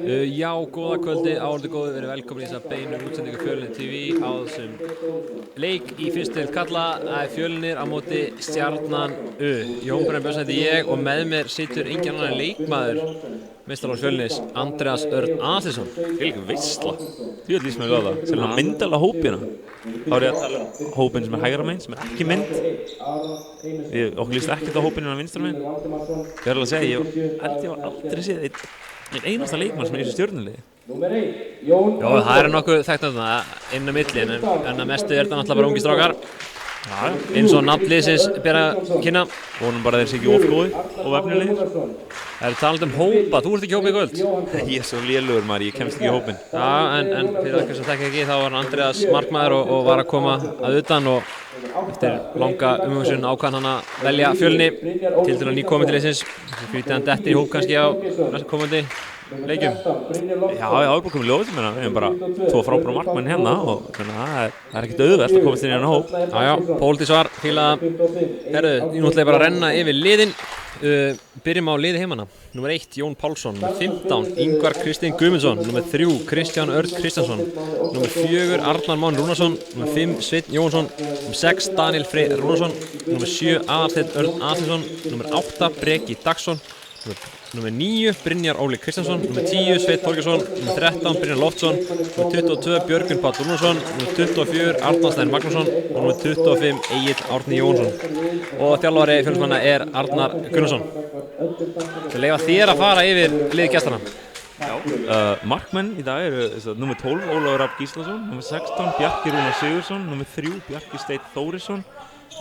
Já, góða kvöldi, áhorfendur góðir, verið velkomin í þessa beinu útsendingu Fjölnir TV á þessum leik í fyrstu deild karla. Það er Fjölnir á móti Stjarnan U. Jón Brynjar Björnsson heiti ég og með mér situr engin annar leikmaður meistaraflokks Fjölnis, Andreas Örn Aðalsteinsson. Fylgum veistla. Því lýst mér á það. Sem er myndala hópina. Þá er ég að tala um hópin sem er hægra megin, sem er ekki mynd. Okkur lýst ekkert á hópinu á vinstra megin. Ég verður að segja, ég var aldrei séð einn einasta leikmann sem er í þessu Stjörnuliði. Já, það er nokkuð þekkt um það inn á milli, en að mestu er þetta náttúrulega bara ungi strákar. Eins og nafnliðsins ber að kynna. Vonum bara þeir sé ekki ofgóði og efnilegir. Það er talað um hópa, þú ert ekki í hópa í kvöld? Ég er svo lélugur maður, ég kemst ekki í hópinn. Já, en fyrir okkur sem þekki ekki, þá var Andreas markmaður og var að koma að utan og eftir langa umhugsun ákvað hann að velja Fjölni til að nýkomið til liðsins. Fyrir hann detti í hóp kannski á komandi leikjum. Já, ég hafi bara komið ljóð til mér, við hefum bara tvo frábæra markmenn hérna og það er ekkert auðvelt að komast inn í hérna hóp. Já, pólitískt svar, fílaða. Herru, ég nútlega bara að renna yfir liðin. Byrjum á liði heimanna. Númer 1, Jón Pálsson. Númer 15, Ingvar Kristinn Guðmundsson. Númer 3, Kristján Örn Kristjánsson. Númer 4, Arnar Már Rúnarsson. Númer 5, Sveinn Jónsson. Númer 6, Daniel Freyr Rúnarsson. Númer 7, Aðalsteinn Örn Aðalsteinsson. Númer 8, Breki Dagsson. Númer 9, Brynjar Óli Kristjánsson. Númer 10, Sveinn Þorgeirsson. Númer 13, Brynjar Loftsson. Númer 22, Björgvin Páll Rúnarsson. Númer 24, Arnar Steinn Magnússon. Og númer 25, Egill Árni Jónsson. Og þjálfari Fjölnismanna er Arnar Gunnarsson. Svo leyfa þér að fara yfir lið gestana. Markmenn í dag eru númer 12, Ólafur Rafn Gíslason. Númer 16, Bjarki Rúnar Sigurðsson. Númer 3, Bjarki Steinn Þórisson.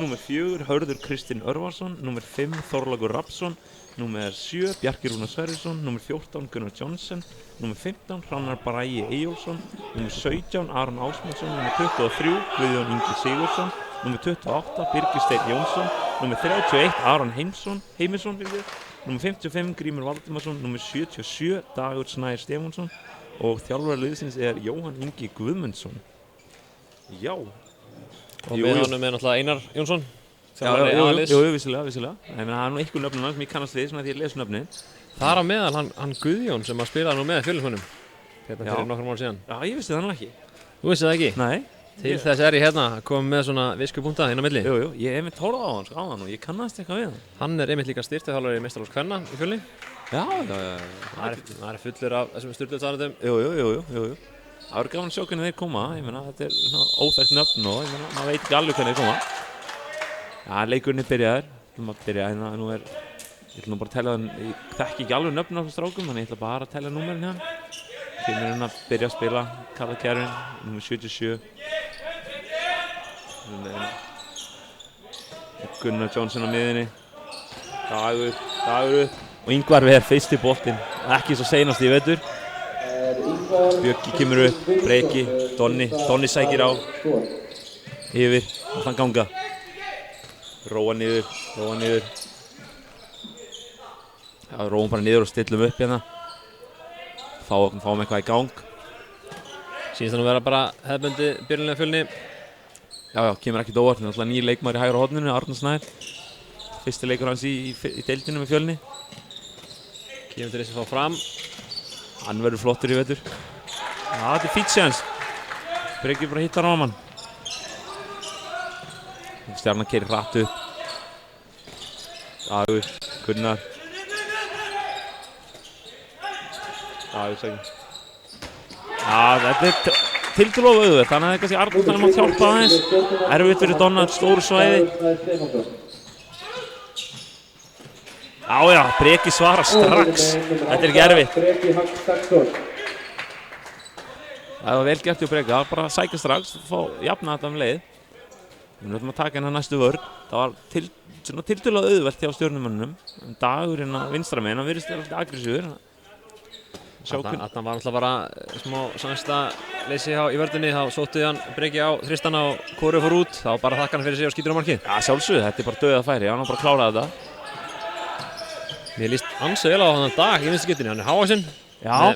Númer 4, Hörður Kristinn Örvarsson. Númer 5, Þorlákur Rafnsson. Númer 7, Bjarki Rúnar Sverrisson. Númer 14, Gunnar Johnsen. Númer 15, Hrannar Bragi Eyjólfsson. Númer 17, Aron Ásmundsson. Númer 23, Guðjón Ingi Sigurðsson. Númer 28, Birgir Steinn Jónsson. Númer 31, Aron Heimisson. Númer 55, Grímur Valdimarsson. Númer 77, Dagur Snær Stefánsson. Og þjálfari liðsins er Jóhann Ingi Guðmundsson. Já. Og með honum er náttúrulega Einar Jónsson. Jú, vissilega. Það er nú einhver nöfnum sem ég kannast við svona því ég les nöfnin. Þar á meðal hann Guðjón sem að spilaði nú með Fjölnismönnum. Hérna fyrir nokkrum árum síðan. Já, ég vissi það nú ekki. Þú vissi það ekki? Nei. Til þess er ég hérna að koma með svona viskupunkta inn á milli. Jú, ég hef einmitt horfað á hann áðan og ég kannast eitthvað við hann. Hann er einmitt líka styrktarþjálfari í meistaraflokks kvenna í Fjölni. Já. Það er fullur af þessum styrktarþjálfurum. Jú. Það verður gaman að sjá hvernig þeir koma. Ég meina, þetta er svona óþekkt nöfn og ég meina, maður veit ekki alveg hvernig þeir koma. Já, leikurinn er byrjaður. Ég ætla nú bara að tella hann, ég þekki ekki alveg nöfn á þessum strákum, þannig ég ætla bara að tella númerin hérna. Kemur hann að byrja að spila, Kalla Kervin, númer 77. Gunnar Johnsen á miðinni. Dagur upp. Og Ingvar Ver fyrst í boltinn, ekki svo seinast í vetur. Bjöggi kemur upp, Breki, Donni sækir á. Yfir, allan ganga. Róa niður. Já, róum bara niður og stillum upp hérna. Fáum eitthvað í gang. Sýnist það nú vera bara hefðbundi byrjunlega Fjölni. Já, kemur ekkert óvart. Það er alltaf nýr leikmaður í hægra horninu, Arnar Snær. Fyrsti leikur hans í deildinu með Fjölni. Kemur til þess að fá fram. Hann verður flottur í vetur. Já, þetta er fýtt séðans. Breki bara hittar á hann. Stjarnan keyrir hratt upp. Dagur, Gunnar. Dagur sækir. Já, þetta er tiltölulega auðvelt, þannig að það er kannski Arnar þannig að hjálpa aðeins. Erfitt fyrir Donna, stóru svæði. Já, Breki svarar strax. Þetta er ekki erfitt. Það var vel gert hjá Breki, það var bara að sækja strax, fá jafna þetta leið. Við ætlum að taka hérna næstu vörn. Það var tiltölulega auðvelt hjá stjörnumönnunum. Dagur hérna vinstra megin, hann virðist alltaf aggressífur. Þarna var alltaf bara smá sannsta leysi í vörðinni, þá sótti hann Breki á þristana og Kóru fór út. Þá bara þakka hann fyrir sig og skýtur á markið. Já, sjálfsögðu, þetta er bara dauða færi, hann var bara að klára þetta. Mér líst ansi vel á þann dag í vinstri skiptinu, hann er hávaxinn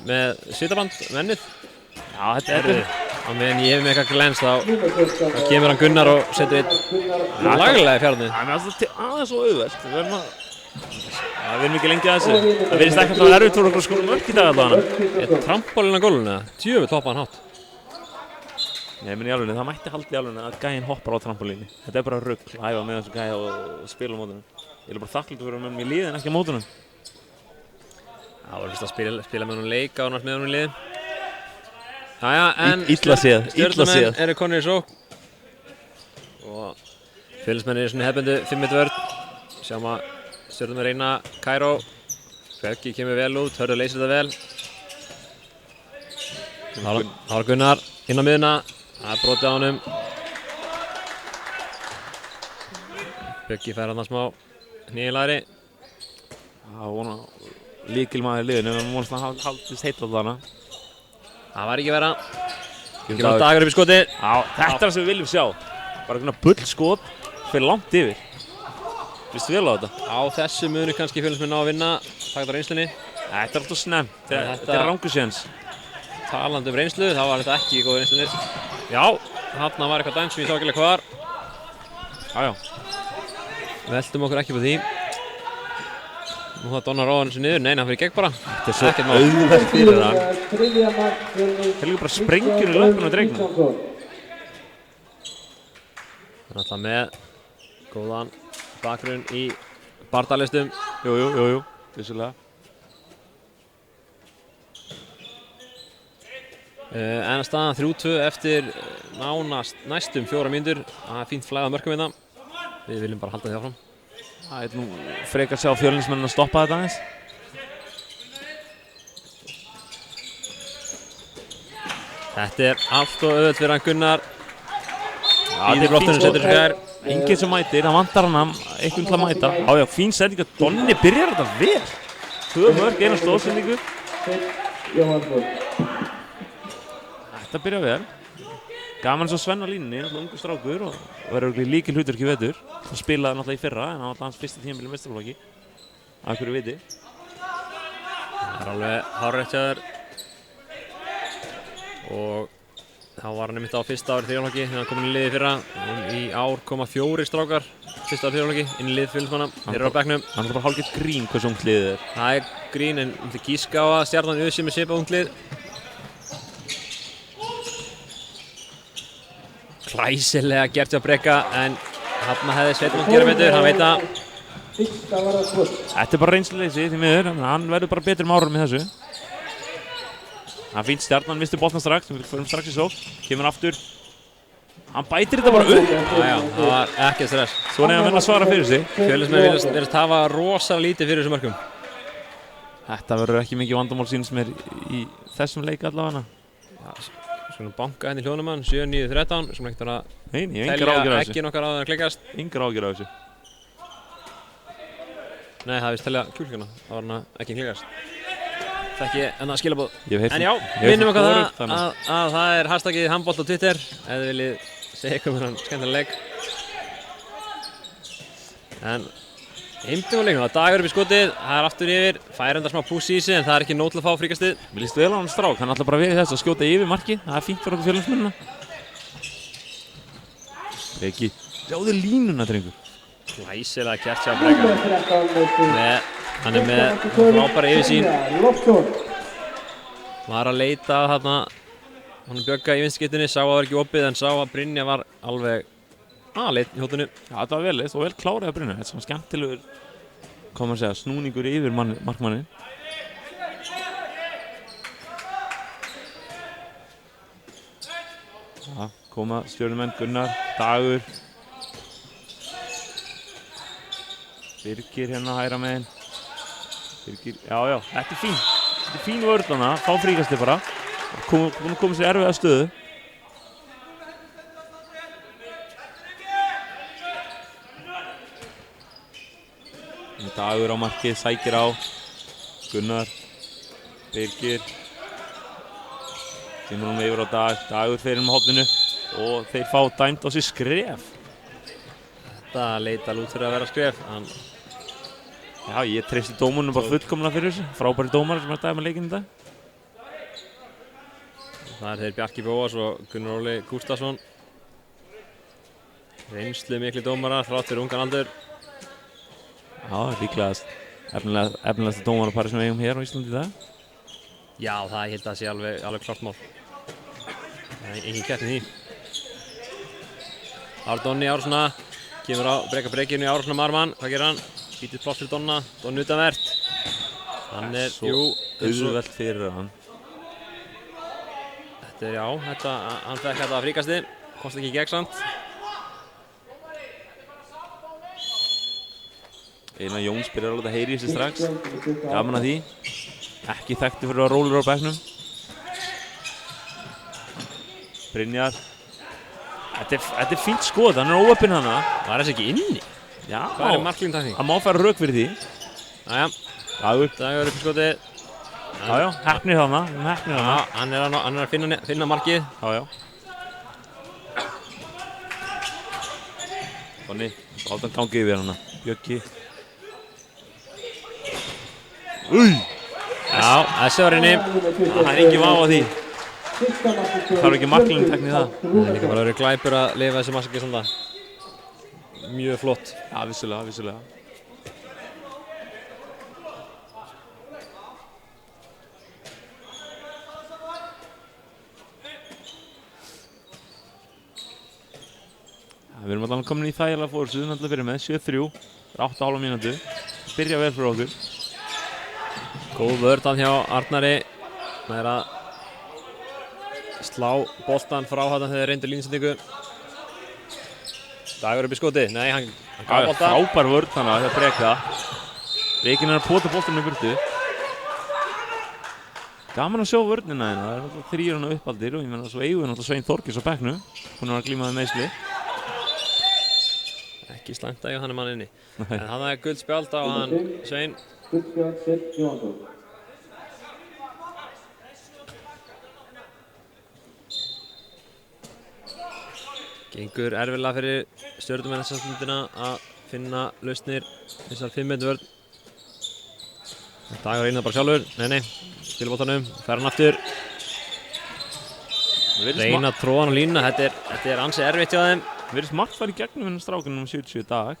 með svitaband mennið. Já, þetta er á meðan ég hef með eitthvað glens þá kemur hann Gunnar og setur einn laglega í fjárni. Það er alltaf aðeins svo auðvelt. Við verðum að við erum ekki lengi að þessu. Það virðist ekkert að vera erfitt fyrir okkur að skora mörk í dag allavega. Er trampólinn á gólfinu? Djöfull hoppa hann hátt. Nei, menn í alveg, það mætti halda í alveg að gæinn hoppar á trampolíni. Þetta er bara rugl að æfa með þessu gæja og spila á mótunum. Ég er bara þakklátur fyrir að vera með mér í liði en ekki á mótunum. Það var vist að spila með honum leika og annars með honum í liði. Jæja, en Illa séð. Stjörnumenn eru konur í sókn. Og Fjölnismenn eru svona hefðbundu 5m vörn. Sjáum að Stjörnumenn reyna Kairó. Björki kemur vel út, Hörður leysir þetta vel. Það var Gunnar inn á miðuna. Það er brotið á honum. Björki fær hann smá hníðilæri. Það vona lykilmaður í liðinu, en vonast að hann haldist heill alltaf hana. Það var ekki vera. Kemur Dagur upp í skoti. Já, þetta er það sem við viljum sjá. Bara svona bull skot, fyrir langt yfir. Vistu vel á þetta? Á þessu munu kannski Fjölnismenn ná að vinna. Taka þetta á reynslunni. Þetta er alltaf snemmt, þetta er rangur séns. Talandi um reynslu, þá var þetta ekki góð reynslunni. Já, þarna var eitthvað dæmt sem ég sá ekki alveg hvað var. Jájá. Veltum okkur ekki på því. Nú það Donna róðan þessu niður, nei, hann fyrir gegn bara. Þetta er svo auðvelt fyrir það. Það líka bara sprengjur í löpunum á drengnum. Það er alltaf með góðan bakgrunn í bardalistum. Jú, vissulega. En staðan 3-2 eftir næstum 4 mínútur. Það er fínt flæð á mörkum hérna. Við viljum bara halda því áfram. Það er nú frekar sjá Fjölnismenn að stoppa þetta aðeins. Þetta er allt og auðvitað fyrir hann Gunnar. Býðir loftinu, setur sig hér. Enginn sem mætir, hann vantar hann einhvern til að mæta. Jájá, fín sending að Donni byrjar þetta vel. 2 mörk, eina stóðsendingu. Þetta byrjar vel. Gaman svo Svenn á línunni, náttúrulega ungur strákur og verður líkil hlutverk í vetur. Hann spilaði náttúrulega í fyrra, en hann var hans fyrsta tímabil í meistaraflokki. Af hverju viti. Það er alveg hárrétt hjá þér. Og þá var hann einmitt á fyrsta ári þriðjaflokki þegar hann kom inn í liðið í fyrra. Í ár koma 4 strákar fyrsta ári þriðjaflokki inn í lið Fjölnismanna. Þeir eru á bekknum. Hann er bara hálfgett grín hversu ungt liðið er. Það er grín en gíska á að Stjarnan auðvitað með svipað ungt lið. Klæsilega gert hjá Breka en þarna hefði Sveinn mátt gera betur, hann veit að. Þetta er bara reynsluleysi því miður, hann verður bara betur með árum með þessu. Það er fínt, Stjarnan missti boltan strax, við förum strax í sókn, kemur aftur. Hann bætir þetta bara upp. Já, það var ekki stress. Svona er að menna að svara fyrir sig. Fjölnismenn virðast hafa rosalega lítið fyrir þessum mörkum. Þetta verður ekki mikið vandamál sínst mér í þessum leik allavega. Svona banka henni hljónumann, 7-9-13, sem ekkert var að telja ekki nokkar á það að klikkast. Engar ágjur af þessu. Nei, það vist telja kjúlkjana, það var hann ekki klikkast. Það er ekki enn að skilabóð. En já, minnum okkar það að það er hashtagið handbolt á Twitter, ef þið viljið segja eitthvað um þennan skemmtilega leik. En heimtum á leiknum, það er Dagur upp í skotið, það er aftur yfir, fær enda smá púss í sig en það er ekki nóg til að fá fríkastið. Mér líst vel á hann strák, hann ætla bara að vera í þess að skjóta yfir marki, það er fínt fyrir okkur Fjölnismennina. Breki, sjáðu línuna drengur. Glæsilega gert hjá Breka. Hann er með frábæra yfirsýn. Var að leita þarna, hann Bjögga í vinstskiptunni, sá að það var ekki opið en sá að Brynja var alveg aðleitt í hóttunni. Já, þetta var vel leist og vel klárið að Brynja. Þetta er svona skemmtilegur, hvað maður segja, snúningur yfir markmannin. Já, koma Stjörnumenn, Gunnar, Dagur. Birgir hérna hægra megin. Birgir, já, þetta er fín. Þetta er fín vörð hana, fá fríkasti bara. Komið sér erfiða stöðu. Dagur á markið, sækir á. Gunnar, Birgir. Kemur hún yfir á Dag. Dagur fer inn með hotninu og þeir fá dæmt á sig skref. Þetta leit alveg út fyrir að vera skref. Já, ég treysti dómunum bara fullkomlega fyrir þessu. Frábæri dómar sem er að dæma leikinn í dag. Það er þeir Bjarki Bóas og Gunnar Óli Gústafsson. Reynslu mikli dómarar þrátt fyrir ungan aldur. Já, líklegast efnilegasta dómarapari sem við eigum hér á Íslandi í dag. Já, það ég held að sé alveg klart mál. Það er engin keppni í því. Donni Árásson kemur á brekinu í Árásson Marman. Hvað gerir hann? Býtir pláss fyrir Donna. Donni utanvert. Hann er, auðvelt fyrir hann. Hann fekk þetta að fríkasti. Komst ekki í gegn samt. Einar Jóns byrjar alveg að heyri þessi strax. Gaman að því. Ekki þekkti fyrir að rólur á bekknum. Brynjar. Þetta er fínt skot, hann er óöppinn hana. Það er þessi ekki inni. Já. Hvað er marklínutakning? Hann má færa rök fyrir því. Jæja. Dagur upp í skotið. Já, heppnir hana. Hann er að finna markið. Já. Donni, láta hann gangi yfir hana. Bjöggi. Já, þessi var inni. Það er engin vá á því. Það er ekki marklínutakning það. Það er líka bara verið glæpur að lifa þessi marki svona. Mjög flott. Já, vissulega. Við erum allavega komin í þægilega fórstu, náttúrulega fyrir með 7-3, 8,5 mínútu. Byrja vel fyrir okkur. Góð vörð hjá Arnari. Það er að slá boltan frá hann þegar þeir reyndu línsetningu. Dagur upp í skoti. Nei, hann gaf bolta. Frábær vörð þannig að það breka. Reykinn er að pota boltanum í burtu. Gaman að sjá vörðina hérna. Það er náttúrulega 3 hana uppaldir og ég menna svo eigum við náttúrulega Svein Þorgils á bekknum. Hún var að glíma við meiðsli. Ekki slæmt að eiga hann mann inni. En hann er gult spjald á hann Svein. Gengur erfiðlega fyrir Stjörnumenn þessa stundina að finna lausnir þessar 5 metra vörn. Dagur einar bara sjálfur. Nei, spila boltanum, fer hann aftur. Reyna að tróða hann á línuna. Þetta er ansi erfitt hjá þeim. Það verðist margt fara í gegnum hennar strákunum 77 dag.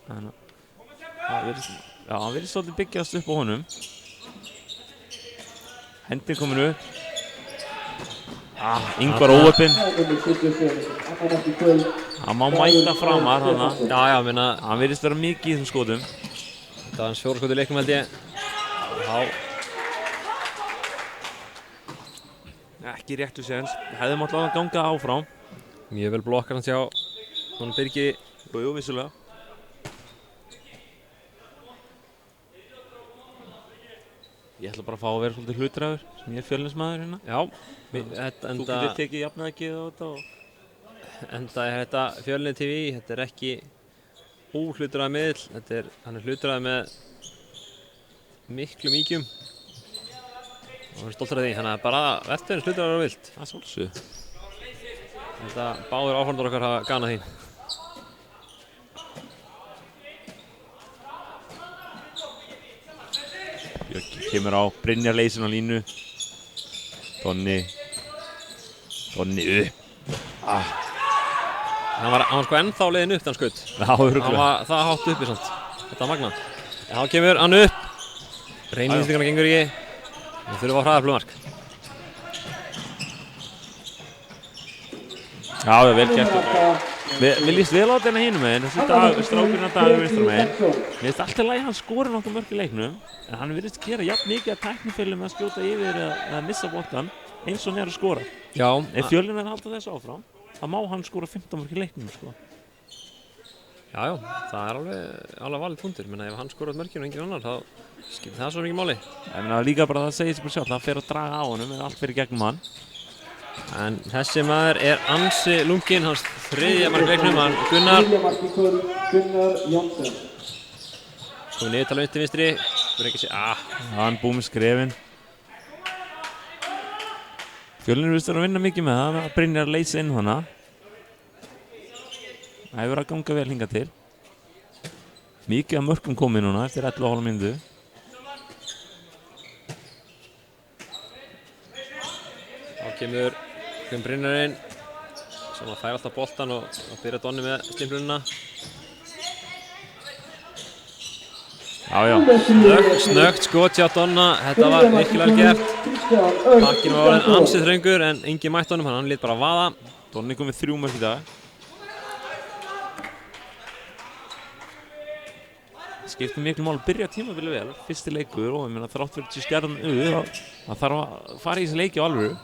Það verðist svolítið byggjast upp á honum. Hendin komin upp. Ingvar óöppinn. Hann má mæta framar hana. Já, minna. Hann verðist vera mikið í þessum skotum. Það var hans 4 skot í leiknum held ég. Ekki réttu séns. Hefðum alltaf að ganga áfram. Mjög vel blokkar hans hjá honum Birgi. Jú, vissulega. Ég ætla bara að fá að vera svolítið hlutræður sem ég er Fjölnismaður hérna. Já. Þú getur tekið jafnaðargeð á þetta og... Enda er þetta Fjölnir TV, þetta er ekki óhlutræður miðill. Hann er hlutræður með miklum ígjum. Og hann er stoltur af því, þannig að bara velturinn hlutræður og vilt. Það er svolsug. Þetta báður áhorfendur okkar hafa ganað því. Bjöggi kemur á, Brynjar leysin á línu. Donni upp. Hann var sko ennþá leiðin upp þann skutt. Já, örugglega. Hann var það hátt uppi samt. Þetta var magna. En þá kemur hann upp. Reynlýstingarna gengur ekki. Við þurfum að hraða flugmark. Já, það er vel gert. Mér líst vel á þetta hinum meginn, þessi strákurinn að Dagur vinstra meginn. Mér finnst alltaf lægi hann skora nokkuð mörk í leiknum, en hann virðist gera jafn mikið að tæknifeilum með að skjóta yfir eða missa boltan eins og hann er að skora. Já. Ef Fjölnir er að halda þessu áfram, þá má hann skora 15 mörk í leiknum, sko. Já, það er alveg valið punktur. Menna, ef hann skorar mörkinu og engin annar, þá skiptir það svo mikið máli. Ég meina líka bara það segir sig bara sjálf, það fer að draga á honum en allt fyrir gegnum hann. En þessi maður er ansi lunginn, hans 3. mark í leiknum, hann Gunnar Jónsson. Komið niður vinstri vinstri, verður ekki hann búið með skrefin. Fjölnir virðist að vinna mikið með það, Brynjar að leysa inn hana. Það hefur að ganga vel hingað til. Mikið af mörkum komið núna eftir 11,5 mínútu. Þá kemur Brynjarinn sem að færa alltaf boltan og byrja Donni með stimplunina. Snöggt skot hjá Donna, þetta var virkilega gert. Bakkinn var orðinn ansið þröngur en enginn mætti honum, hann lét bara vaða. Donni kom með 3 mörk í dag. Skiptir miklu mál að byrja tímabilið vel, fyrsti leikur og ég meina þrátt fyrir þessi Stjarnan það þarf að fara í þessi leiki á alvöru.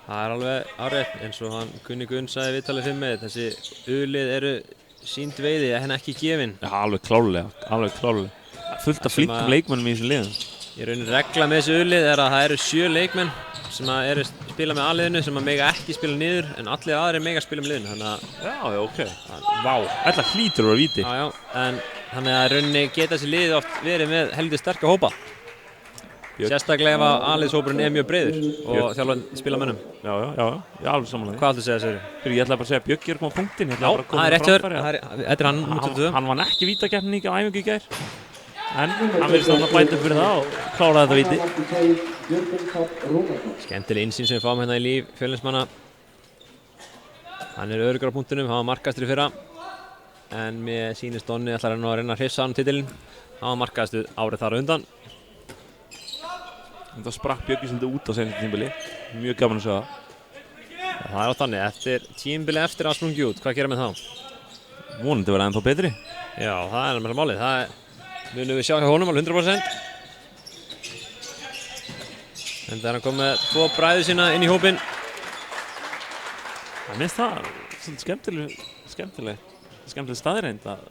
Það alveg árétt, eins og hann Gunni Gunn sagði í viðtalið fyrir mig, þessi U-lið eru sínd veiði, en ekki gefin. Já, alveg klárlega. Fullt af flinkum leikmönnum í þessum liðum. Í rauninni regla með þessi U-lið er að það eru 7 leikmenn sem eru spila með A-liðinu sem að mega ekki spila niður, en allir aðrir mega spila með liðinu, þannig að... Já, ok. Vá. Þetta hlýtur að vera víti. Já, en þannig að í rauninni geta þessi liðið oft verið með heldur sterka hópa. Sérstaklega ef að A-liðshópurinn er mjög breiður og þjálfarinn spila mönnum. Já, alveg samanlega. Hvað ættu að segja, Sigurður? Ég ætla bara að segja að Bjöggi er komið á punktinn. Já, það er rétt hjá þér. Þetta er hann út af þau. Hann vann ekki vítakeppni á æfingu í gær. En hann virðist að bæta fyrir það og kláraði þetta víti. Skemmtileg innsýn sem við fáum hérna í líf Fjölnismanna. Hann er öruggur á punktinum, hann var markahæstur í fyrra. En mér sýnist Donni ætlar hann að reyna að hrifsa hann titilinn. Hann var markahæstur árið þar á undan. Það sprakk Bjöggi svolítið út á seinasta tímabili. Mjög gaman að sjá það. Það er á þannig, eftir tímabili eftir að sprungi út, hvað gera með þá? Vonandi verða ennþá betri. Já, það er alveg málið. Það munum við sjá hjá honum alveg 100%. En það er hann komið með 2 bræður sína inn í hópinn. Það minnst það svolítið skemmtileg staðreind að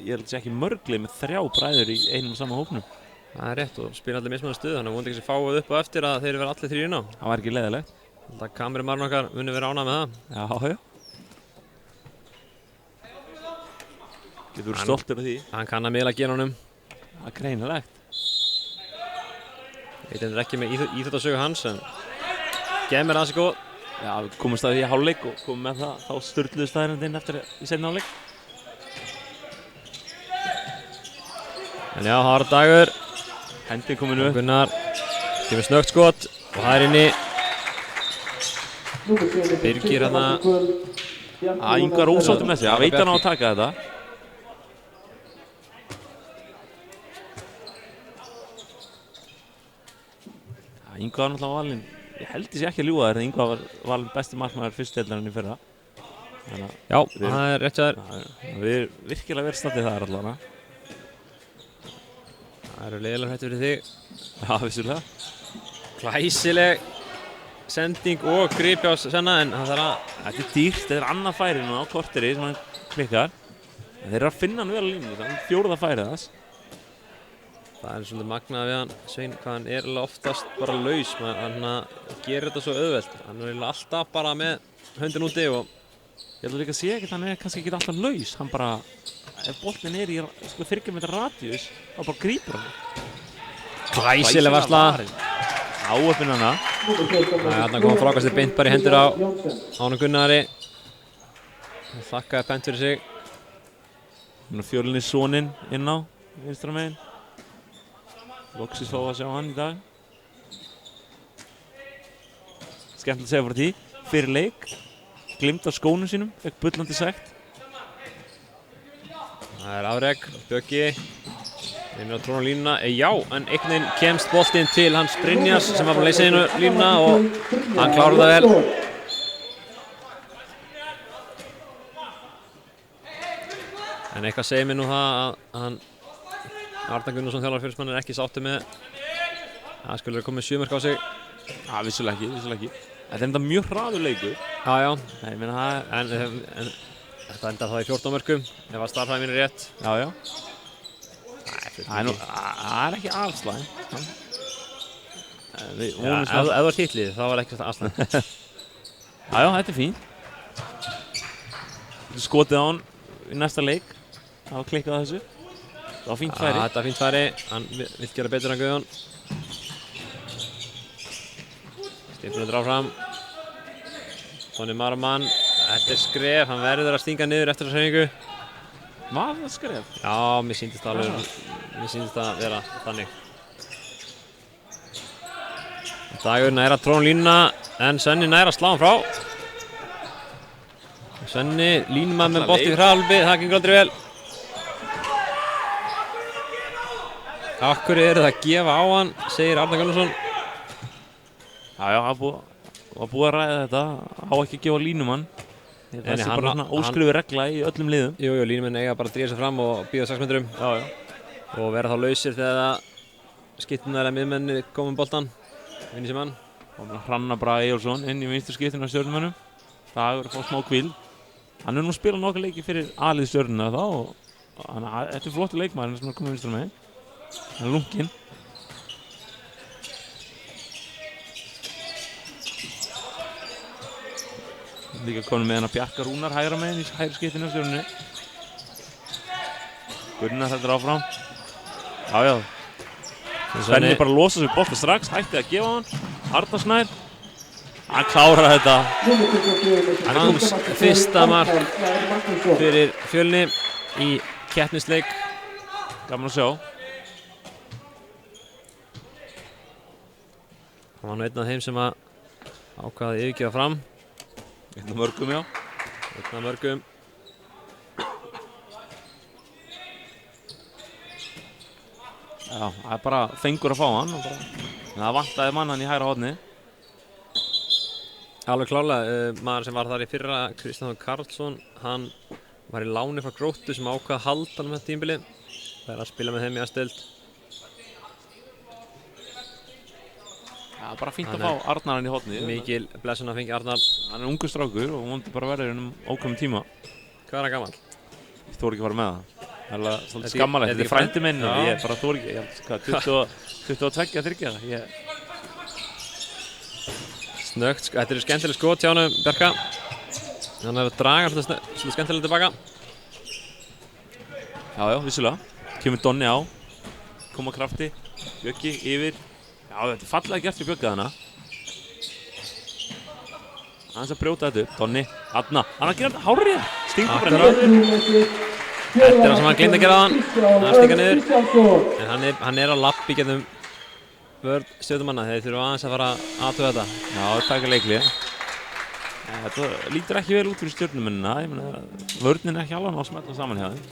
ég held að sé ekki mörglið með 3 bræður í einum og sama hópnum. Það er rétt og spila allir mismunandi stöðu, þannig að vonandi ekki sem fáið upp og eftir að þeir verða allir 3 inn á. Það var ekki leiðilegt. Það kameramann okkar muni vera ánægð með það. Já. Getur verið stoltur af því. Hann kann að miðla genunum. Það er greinilegt. Ég veit ekki með íþróttasögu hans, en gemur aðeins góð. Já, við komumst að því í hálfleik og komum með það þá sturluðu staðrindinn eftir í seinni hálfleik. En já, það var dagur. Hendin kominu upp. Gunnar kemur snöggt skot og það er inni. Birgir hérna. Ingvar ósáttur með sig, hann veit hann á að taka þetta. Ingvar var náttúrulega valinn, ég held ég sé ekki að ljúga þér, Ingvar var valinn besti markmaður fyrstdeildarinn í fyrra. Já, það er rétt hjá þér. Við erum virkilega verið staddið þar allavega. Það eru leiðilega hrættu fyrir þig. Já, vissulega. Glæsileg sending og grip hjá Senna, en það þarf að... Þetta er dýrt, þetta er annað færi núna á korteri sem hann klikkar. En þeir eru að finna hann vel á línu, það er 4. færið þess. Það er svolítið magnað við hann, Svein, hvað hann er oftast bara laus. Hann gerir þetta svo auðvelt. Hann er alltaf bara með höndin úti og... Ég held að líka að sé ekkert, hann er kannski ekki alltaf laus. Hann bara, ef boltinn er í 30 metra radíus, þá bara grípur hann. Glæsileg varsla. Áöfinn hana. Þarna kom frákastið beint bara í hendur á Ánu Gunnari. Hann þakkaði pent fyrir sig. Fjölinni soninn inn á vinstra megin. Loksins fá að sjá hann í dag. Skemmtilegt að segja frá því. Fyrir leik. Glimt á skónum sínum. Fekk bullandi sekt. Það er afrek. Bjöggi. Inn á trónu línuna. Já, en einhvern veginn kemst boltinn til hans Brynjars sem var búinn að leysa inn á línuna og hann klárar það vel. En eitthvað segir mér nú það að hann Arnar Gunnarsson þjálfari Fjölnismanna er ekki sáttur með það skulle vera komið 7 mörk á sig. Já, vissulega ekki. Þetta er enda mjög hraður leikur. Já. Nei, ég meina það en þetta endar það í 14 mörkum ef að starfhæmin er rétt. Já. Það er ekki afslæm. Ef þú er hitlið þá var ekki afslæm. Já, þetta er fínt. Skotið á hann í næsta leik. Það var klikkað á þessu. Það var fínt færi. Þetta var fínt færi. Hann vill gera betur en Guðjón. Stimpurinn áfram. Tony Marman. Þetta er skref. Hann verður að stinga niður eftir þessa hreyfingu. Var það skref? Já, mér sýndist það að vera þannig. Dagur nær að tróna línuna en Svenni nær að slá hann frá. Svenni línum með bolti í hraðalbi, það gengur aldrei vel. Af hverju eru það að gefa á hann, segir Arnar Gunnarsson. Já, það var búið að ræða þetta, á ekki að gefa línumann. Þessi er bara svona óskrifu regla í öllum liðum. Jú, línumenn eiga bara að drífa sig fram og bíða 6 metrum. Já. Og vera þá lausir þegar skiptunar eða miðmenni komum boltan, vinni sem hann. Og Hrannar Bragi Eyjólfsson inn í vinstri skiptinu af Stjörnumönnum. Það er að fá smá hvíld. Hann er nú að spila nokkuð leiki fyrir A-lið Stjörnuna þá og þetta er flottur leikmaður sem er komið vinstra megin. Hann er lunkinn. Líka konum með hann að Bjarka Rúnar hægra megin í hægri skiptinu af Stjörnunni. Gunnar heldur áfram. Já. Svenni bara losa sig bolta strax, hætti að gefa hann. Arnar Snær. Hann klárar þetta. Hans fyrsta mark fyrir Fjölni í keppnisleik. Gaman að sjá. Hann var nú einn af þeim sem að ákvaði yfirgefa fram. Einn af mörgum, já. Einn af mörgum. Já, það er bara fengur að fá hann. Það vantaði mann hann í hægra horni. Alveg klárlega, maður sem var þar í fyrra, Kristján Karlsson, hann var í láni frá Gróttu sem ákvaði að halda hann með tímabili. Það er að spila með þeim í aðstöld. Já, bara fínt að fá Arnar hann í horni. Mikil blessun að fengi Arnar. Hann er ungur strákur og vonandi bara verður hann ókvæmum tíma. Hvað er hann gamall? Ég þori ekki að fara með það. Það er svolítið skammalegt. Þetta er frændi minn og ég bara þori ekki. Ég held 22-23. Snöggt, þetta eru skemmtileg skot hjá honum, Bjarka. Hann er að draga svolítið skemmtilega tilbaka. Já, vissulega. Kemur Donni á. Koma krafti. Bjöggi yfir. Já, þetta er fallega gert fyrir Bjögga þarna. Aðeins að brjóta þetta upp. Donni, Adna. Hann að gera þetta hárið. Stingur bara niður. Þetta er það sem hann gleymdi að gera á hann. Hann stinga niður. En hann er að lappa í gegnum vörð stjórnumanna. Þeir þurfa aðeins að fara að athuga þetta. Já, það taka leiklið. Þetta lítur ekki vel út fyrir stjórnumennina. Ég meina, vörðin er ekki alveg að smetla saman hjá þeim.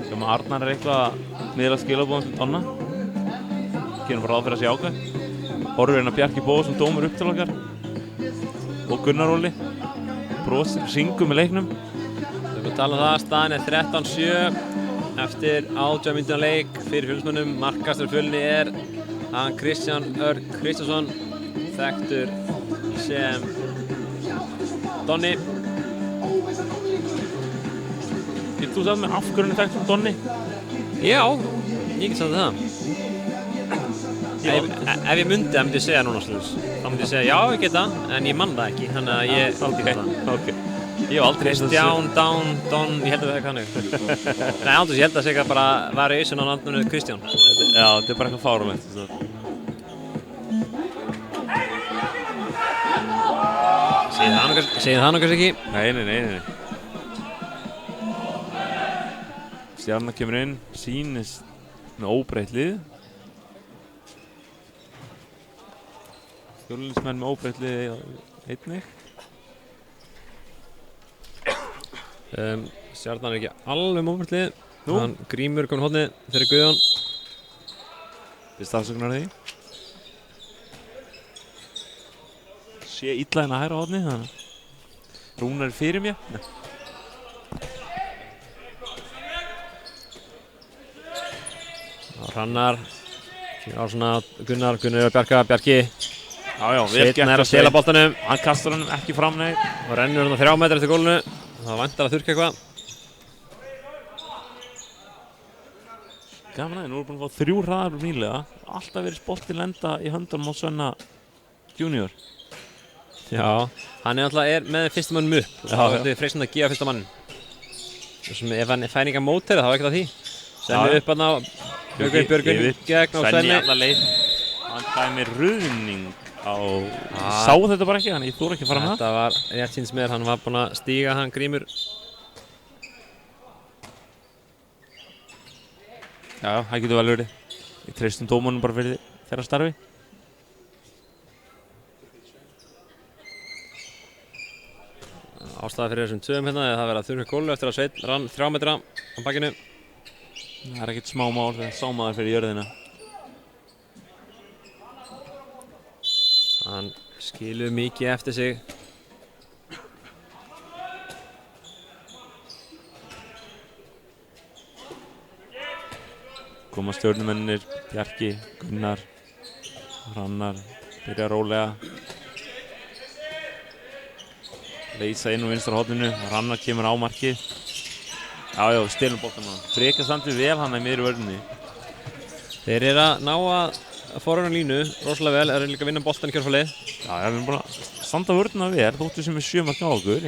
Sem Arnar er eitthvað að miðla skilabóðum til Donna. Gerum bara ráð fyrir að sé ákveð. Horfir hérna Bjarki Bóðarsson dómur upp til okkar. Og Gunnar Óli. Brosir, syngum með leiknum. Við erum að tala um það, staðan er 13-7 eftir 18 mínútna leik fyrir Fjölnismönnum. Markastur Fjölni er hann Kristján Örn Kristjánsson, þekktur sem Donni. Getur þú sagt með af hverju hann er þekktur sem Donni? Já, ég get sagt það. Ef ég myndi það myndi ég segja núna slús. Þá myndi ég segja já, ég get það, en ég man það ekki, þannig að ég get það. Okay. Ég hef aldrei Kristján, Don, ég held að það er kannu. Nei, ándurs, ég held að segja bara variation á nafninu Kristján. Já, þetta er bara eitthvað fáránlegt. Segir það nú kannski ekki? Nei. Stjarnan kemur inn, sýnist með óbreytt lið. Fjölnismenn með óbreytt lið einnig. Stjarnan er ekki alveg með óbreytt lið. Hann Grímur komin hóðni fyrir Guðjón. Fyrst afsökunar því. Sé illa hérna hægra hóðni, þannig að Rúnar er fyrir mér. Hrannar, á svona Gunnar er að bjarga, Bjarki. Já, vel gert. Sveinn er að stela boltanum. Hann kastar hann ekki fram, nei. Og rennur hann 3 metrar eftir gólfinu. Það vantar að þurrka eitthvað. Gaman aðeins, nú erum við búin að fá 3 hraðar nýlega. Alltaf verið boltinn lenda í höndunum á Svenna Junior. Já, hann er alltaf með fyrsta mannum upp. Og þá er freistandi að gefa fyrsta mannin. Ef hann fær enga mótherja þá er ekkert að því. Svenni upp hann á Björgun gegn á Svenni. Svenni alla leið. Hann dæmir ruðning á... Sá þetta bara ekki, þannig ég þóra ekki að fara með það. Þetta var rétt síns með hann var búinn að stíga hann Grímur. Já, það getur vel verið. Við treystum dómunum bara fyrir þeirra starfi. Ástæða fyrir þessum 2 hérna er það verið að þurrka gólfu eftir að Sveinn rann 3 metra á bakinu. Það er ekkert smá mál þegar sámaður fyrir jörðina. Hann skilur mikið eftir sig. Koma stjörnumennir, Bjarki, Gunnar, Hrannar, byrja rólega. Leysa inn úr vinstra horninu, Hrannar kemur á markið. Já, stelum boltanum hann. Freka samt vel hann í miðri vörninni. Þeir eru að ná að forræna línu, rosalega vel, eru líka að vinna boltan í kjörfalið. Já, við erum búin að standa vörnina vel, þóttu sem er 7 mark á okkur.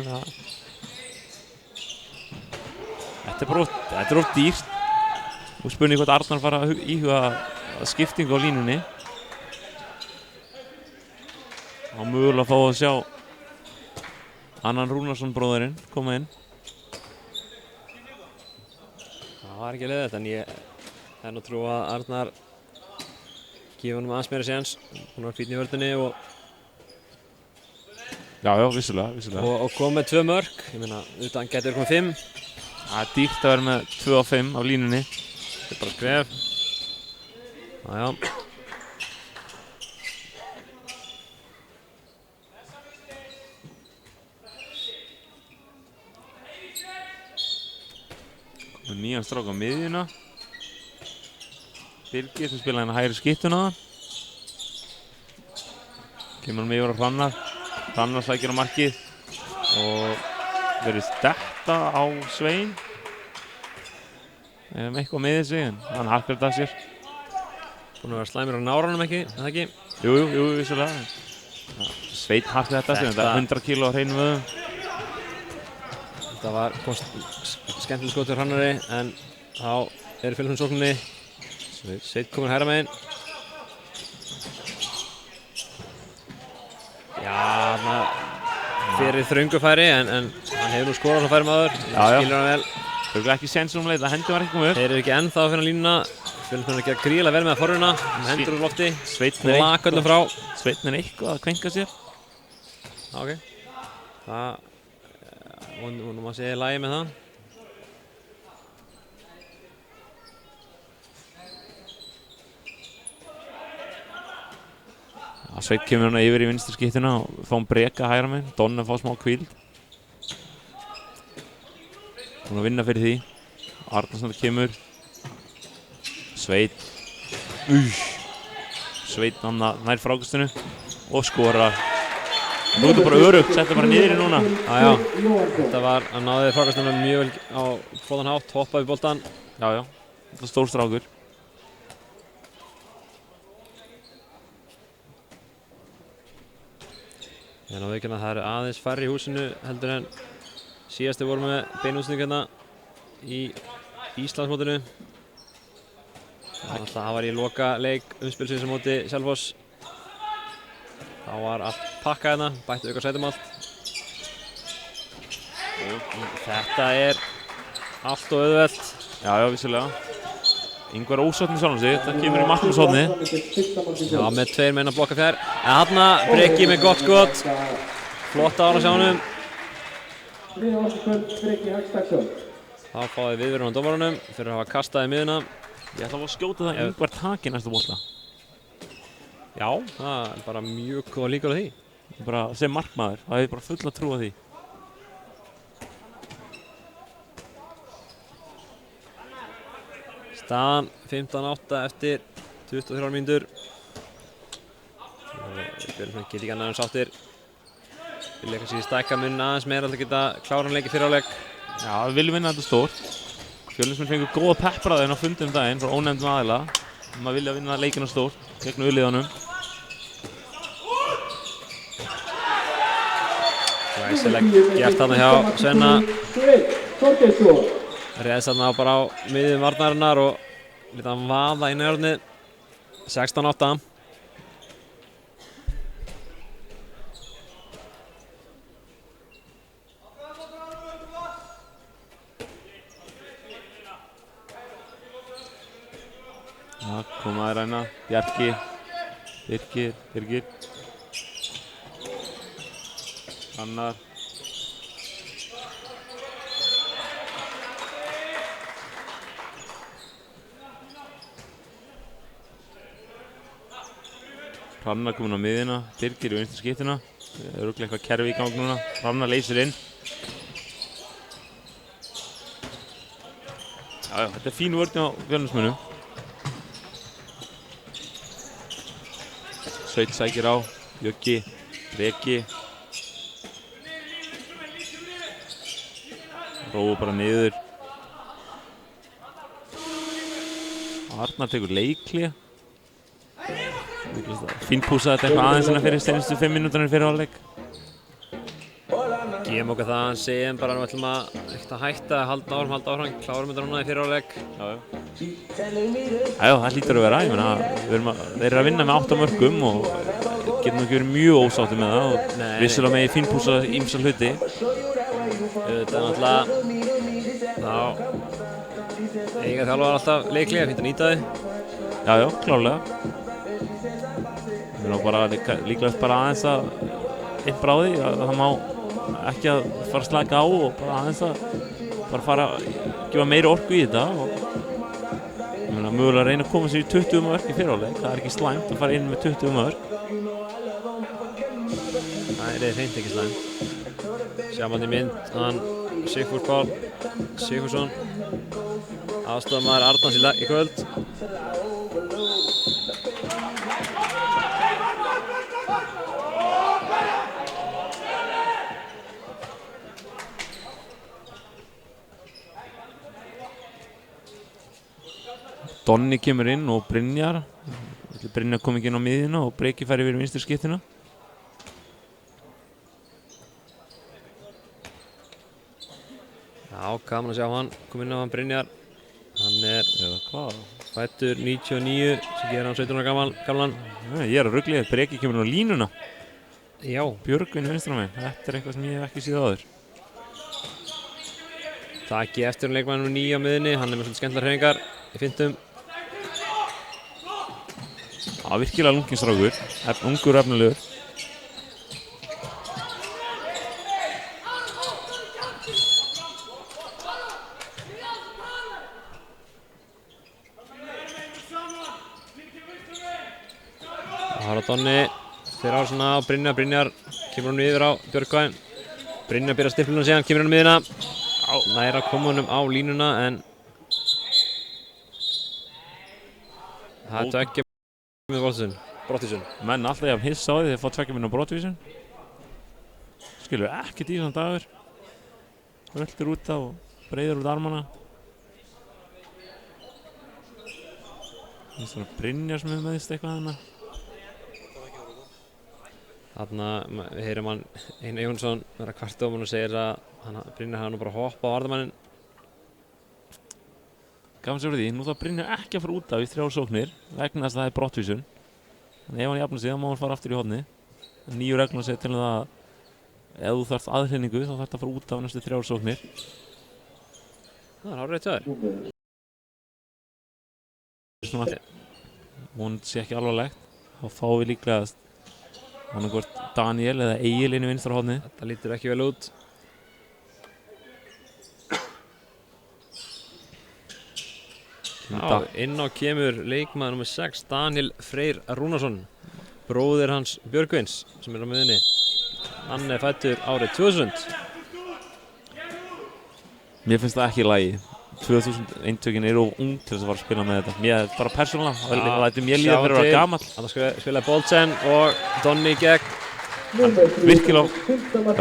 Þetta er of dýrt. Og spurning hvort Arnar fara að íhuga skiptingu á línunni. Og mögulega að fá að sjá Annan Rúnarsson bróðurinn koma inn. Það var ekki leiðilegt, en ég hef nú trú að Arnar gefa honum aðeins meira séns. Hún var fínn í vörninni og Já, vissulega. og kom með 2 mörk. Ég meina, utan getur komið 5. Það er dýrt að vera með 2 á 5 á línunni. Þetta er bara skref. Já. Komum nýjan strák á miðjuna. Birgir sem spilaði hérna hægri skyttuna. Kemur hann með yfir á Hrannar. Hrannar sækir á markið og verðist detta á Svein. Eitthvað með þessu, en hann harkar þetta af sér. Búin að vera slæmur á náranum ekki, er það ekki? Jú, vissulega. Svein harkar þetta af sér, þetta er 100 kg á hreinum vöðum. Þetta var skemmtileg skot til Hrannari, en þá er fylgum sókninni. Sveinn kominn hægra megin. Já, fyrir þröngufæri, en hann hefur nú skorað á færi maður. Skilur hann vel. Þau ekki séns um leið, það hendur var ekki komið upp. Þeir eru ekki ennþá að finna línuna. Fylgum ekki að gríla vel með að forruna. Hendur úr lofti. Laköldu frá. Sveinn er eitthvað að kvenka sér. Ok. Það vonum að segja í lagi með það. Sveinn kemur hérna yfir í vinstri skyttuna og fá hann breka hægra megin. Donna fá smá hvíld. Hún að vinna fyrir því. Arnarsson kemur. Sveinn. Sveinn hann nær frákastinu og skorar. Nú er þetta bara örugt, setja bara niður í núna. Já. Þetta var, hann náði frákastinu mjög vel á flottan hátt, hoppaði við boltan. Já. Þetta er stór strákur. Ég náðu ekki að það eru aðeins færri í húsinu heldur en síðast voru með beinútsendingarna í Íslandsmótinu. Það var í loka leik umspilsins á móti Selfoss. Þá var allt pakkað hérna, bætti auka sætum allt. Þetta er allt og auðvelt. Já, vissulega. Ingvar ósátt með sjálfum sig, þetta kemur í markmannshorni. Já, með 2 meina blokka fjær. En þarna Breki með gott skot. Flott ára sjá honum. Þá fáði viðvörun á dómarunum fyrir að hafa kastað í miðuna. Ég ætla að skjóta það Ingvar taki næsta bolta. Já, það er bara mjög góð líkur á því. Bara sem markmaður, það er bara full að trúa því. Staðan 15-8 eftir 23 mínútur. Við erum ekki líka annað sáttir. Vilja kannski stækka muninn aðeins meira til að geta kláran leiki fyrir áleik. Já, við viljum vinna þetta stórt. Fjölnismenn fengur góða peppraðinn á fundum daginn frá ónefndum aðila. Maður vilja vinna leikina stórt gegn uliðanum. Glæsilegt gert þarna hjá Svenna. Réðst þarna bara á miðjum varnarinnar og lítið hann vaða inn í hornið. 16-8. Það kom aðeins ræna, Bjarki, Birgir. Hrannar. Hrannar komin á miðjuna, Birgir í vinstri skiptina. Örugglega eitthvað kerfi í gang núna. Hrannar leysir inn. Já, þetta er fín vörn á Fjölnismönnum. Sveinn sækir á, Jöggi, Breki. Róu bara niður. Arnar tekur leikli. Fínpúsaði þetta eitthvað aðeins hérna fyrir seinustu 5 mínúturnar fyrir hálfleik. Gefum okkur það, hann segjum bara að við ætlum ekkert að hætta að halda áfram, klárum þetta núna í fyrir hálfleik. Já, það hlýtur að vera, ég meina, þeir eru að vinna með 8 mörkum og getum ekki verið mjög ósáttir með það og vissulega megi fínpúsa ýmsa hluti. Þetta er náttúrulega, eiga þjálfar alltaf leikli, fínt að nýta þið. Já, klárlega. Við erum bara líklegast bara aðeins að innbra á því að það má ekki að fara að slaka á og bara aðeins að bara fara að gefa meiri orku í þetta og ég meina mögulega að reyna að koma sér í 20 mörk í fyrirhálfleik. Það er ekki slæmt að fara inn með 20 mörk. Það er hreint ekki slæmt. Sjáum hann í mynd, hann Sigfús Pál Sigfússon, aðstofamaður Arnars í kvöld. Donni kemur inn og Brynjar. Brynjar kom ekki inn á miðjuna og Breki fær yfir vinstri skiptina. Já, gaman að sjá hann kom inn á hann Brynjar. Hann er fæddur 99, sem gerir hann 17 ára gamlan. Ég er að rugla, Breki kemur inn á línuna. Já. Björgvin vinstra megin. Þetta er eitthvað sem ég hef ekki séð áður. Taki eftir leikmannum 9 á miðjunni, hann er með svolítið skemmtilegar hreyfingar í fintum. Já, virkilega lunginn strákur, ungur og efnilegur. Það var á Donni, fyrir á svona á Brynjar kemur hann yfir á Björgvæn. Brynjar byrjar stiflunum síðan, kemur hann miðjuna. Næra koma honum á línuna en það er tveggja með brottvísun. Menn alltaf jafn hissa á því þeir fá tveggja minna brottvísun. Skilur ekkert í svona dagur. Röltir út á og breiður út armana. Það er svona Brynjar sem hefur meðist eitthvað hana. Þarna heyrir mann Einar Jónsson vera kvart á mann og segir að Brynjar hafa nú bara hoppa á varðamanninn. Gaman sér fyrir því, nú þarf Brynjar ekki að fara út af í 3 sóknir vegna þess að það er brottvísun. En ef hann jafnar sig þá má hann fara aftur í hornið. 9 reglur segir til að ef þú þarft aðhlynningu þá þarf það að fara út af næstu 3 sóknir. Það er hárrétt hjá þér. Vonandi sé ekki alvarlegt. Þá fáum við líklega annarkvort Daniel eða Egil inn í vinstra hornið. Þetta lítur ekki vel út. Já, inn á kemur leikmaður nr. 6, Daniel Freyr Rúnarsson, bróðir hans Björgvins sem er á miðjunni. Hann er fæddur árið 2000. Mér finnst það ekki í lagi. 2000 eintökin eru of ung til þess að fara að spila með þetta. Mér bara persónulega, það lætur mér líða fyrir að vera gamall. Hann spilaði Boltsen og Donni gegn. Virkilega,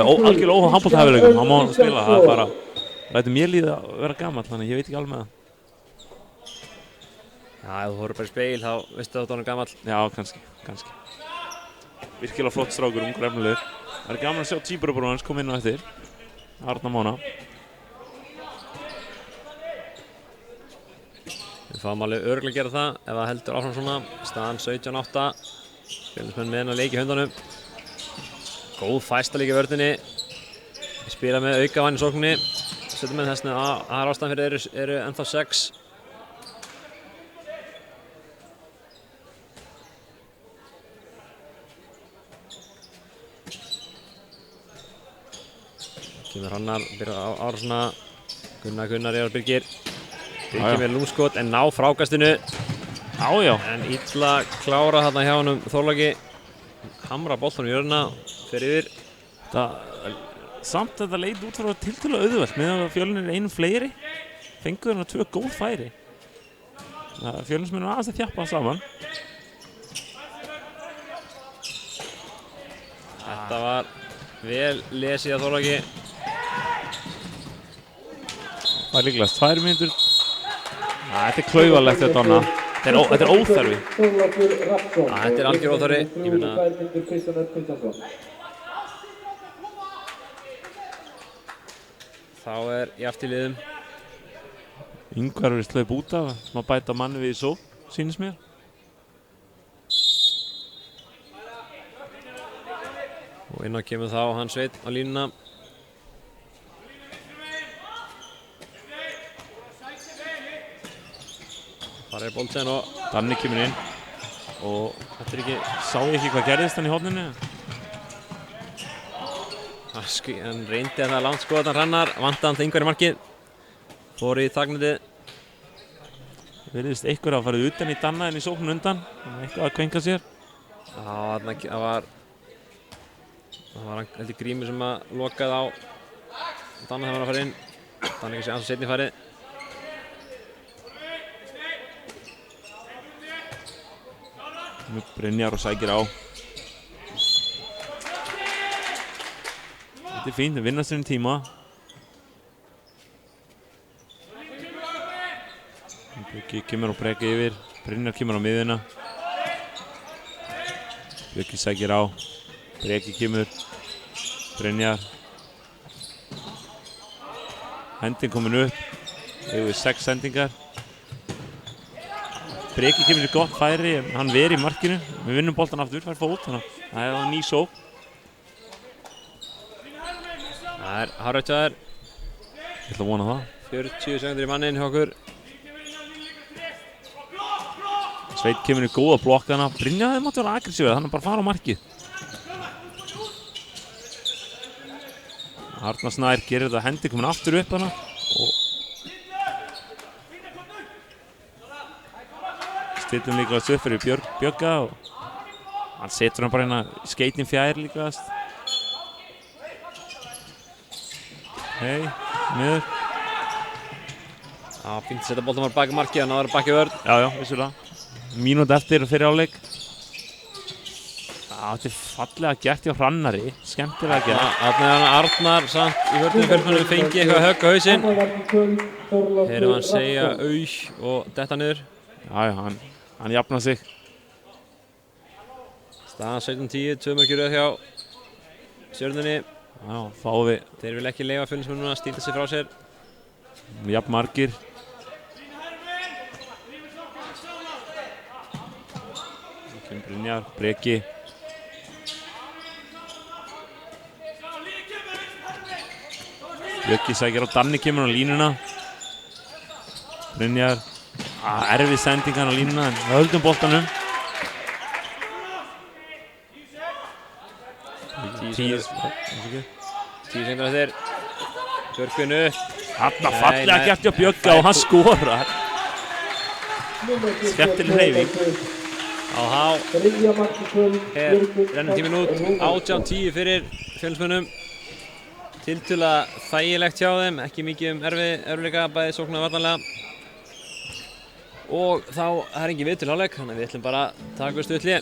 algjörlega óháð handboltahæfileikum, hann má spila, það bara lætur mér líða að vera gamall, þannig ég veit ekki alveg með það. Já, ef þú horfir bara í speil þá veistu að Donni er gamall. Já, kannski. Virkilega flott strákur, ungur efnilegur. Það er gaman að sjá tvíburabróður hans koma inn á eftir. Arnar Mána. Við fáum alveg örugglega að gera það ef það heldur áfram svona. Staðan 17-8. Fjölnismenn með hennar leik í höndunum. Góð fæsta líka í vörninni. Við spila með aukavæn í sókninni. Setjum með þessna aðra ástæðan fyrir eru ennþá 6. Kemur Hrannar, byrjar á árásuna. Gunnar er á Birgir. Birgir með lúmskot en ná frákastinu. Já. En illa klárað þarna hjá honum Þorláki. hamra boltanum í jörðina, fer yfir. Samt að þetta leit út frá tiltölulega auðvelt með að Fjölnir einum fleiri fengu þarna 2 góð færi. Fjölnismenn var aðeins að þjappa saman. Þetta var vel lesið að Þorláki. Það er líklega 2 mínútur. Þetta er klaufalegt þetta hana. Þetta er óþarfi. Þetta er algjör óþarfi. Ég meina þá er jafnt í liðum. Ingvar virðist hlaup út af, má bæta manni við í sókn, sýnist mér. Og inn á kemur þá Hans Sveinn á línuna. Þar er boltinn og Danni kemur inn og þetta er ekki, sá ég ekki hvað gerðist hann í horninu. Hann reyndi að það langt skoðan Hrannar, vantaði hann til Ingvar í markið. Fór í þagnandi. Virðist einhver að fara utan í Danna en í sóknum undan. Eitthvað að kvenka sér. Það var heldur Grímur sem að lokaði á Danna þegar hann var að fara inn. Danna ekki sé aðeins seinni farið. Brynjar og sækir á. Þetta er fínt, það vinnast sér tíma. Bjöggi kemur og Breki yfir. Brynjar kemur á miðuna. Bjöggi sækir á. Breki kemur. Brynjar. Hending komin upp. Við 6 sendingar. Breki kemur í gott færi, hann ver í markinu. Við vinnum boltan aftur, fær fót, þannig að það er ný sókn. Það er hárrétt hjá þér. Ég ætla að vona það. 40 sekundur í mannin hjá okkur. Sveit kemur í góða blokk þannig að Brynjar hefði mátt vera aggressífur, þannig að bara fara á markið. Arnar Snær gerir þetta, Hendi komin aftur upp hana og stillum líka upp fyrir Bjögga og hann setur hann bara hérna skeitin fjær líkast. Hei, miður. Fínt að setja boltan bara baki markið, hann áður baki vörn. Já, vissulega. Mínúti eftir fyrir áleik. Þetta er fallega gert hjá Hrannari, skemmtilega gert. Þarna er Arnar samt í vörnum Fjölnismanna fengið eitthvað högg á hausinn. Heyrum hann segja auð og detta niður. Já, hann jafnar sig. Staðan 17-10, 2 mörk í röð hjá Stjörnunni. Já, fáum við. Þeir vil ekki leyfa Fjölnismönnum að stíla sig frá sér. Jafn margir. Brynjar, Breki. Bjöggi sækir á Danni, kemur á línuna. Brynjar. Erfið sending hann á línuna en við höldum boltanum. 10 sekundur eftir. Björgvin upp. Þarna fallega gert hjá Bjögga og hann skorar. Skemmtileg hreyfing. Rennum tíminn út, 18-10 fyrir Fjölnismönnum. Tiltölulega þægilegt hjá þeim, ekki mikið erfiðleika, bæði sóknar og varnarlega. Og þá er engin við til hálfleik, þannig að við ætlum bara að taka við stutt hlé.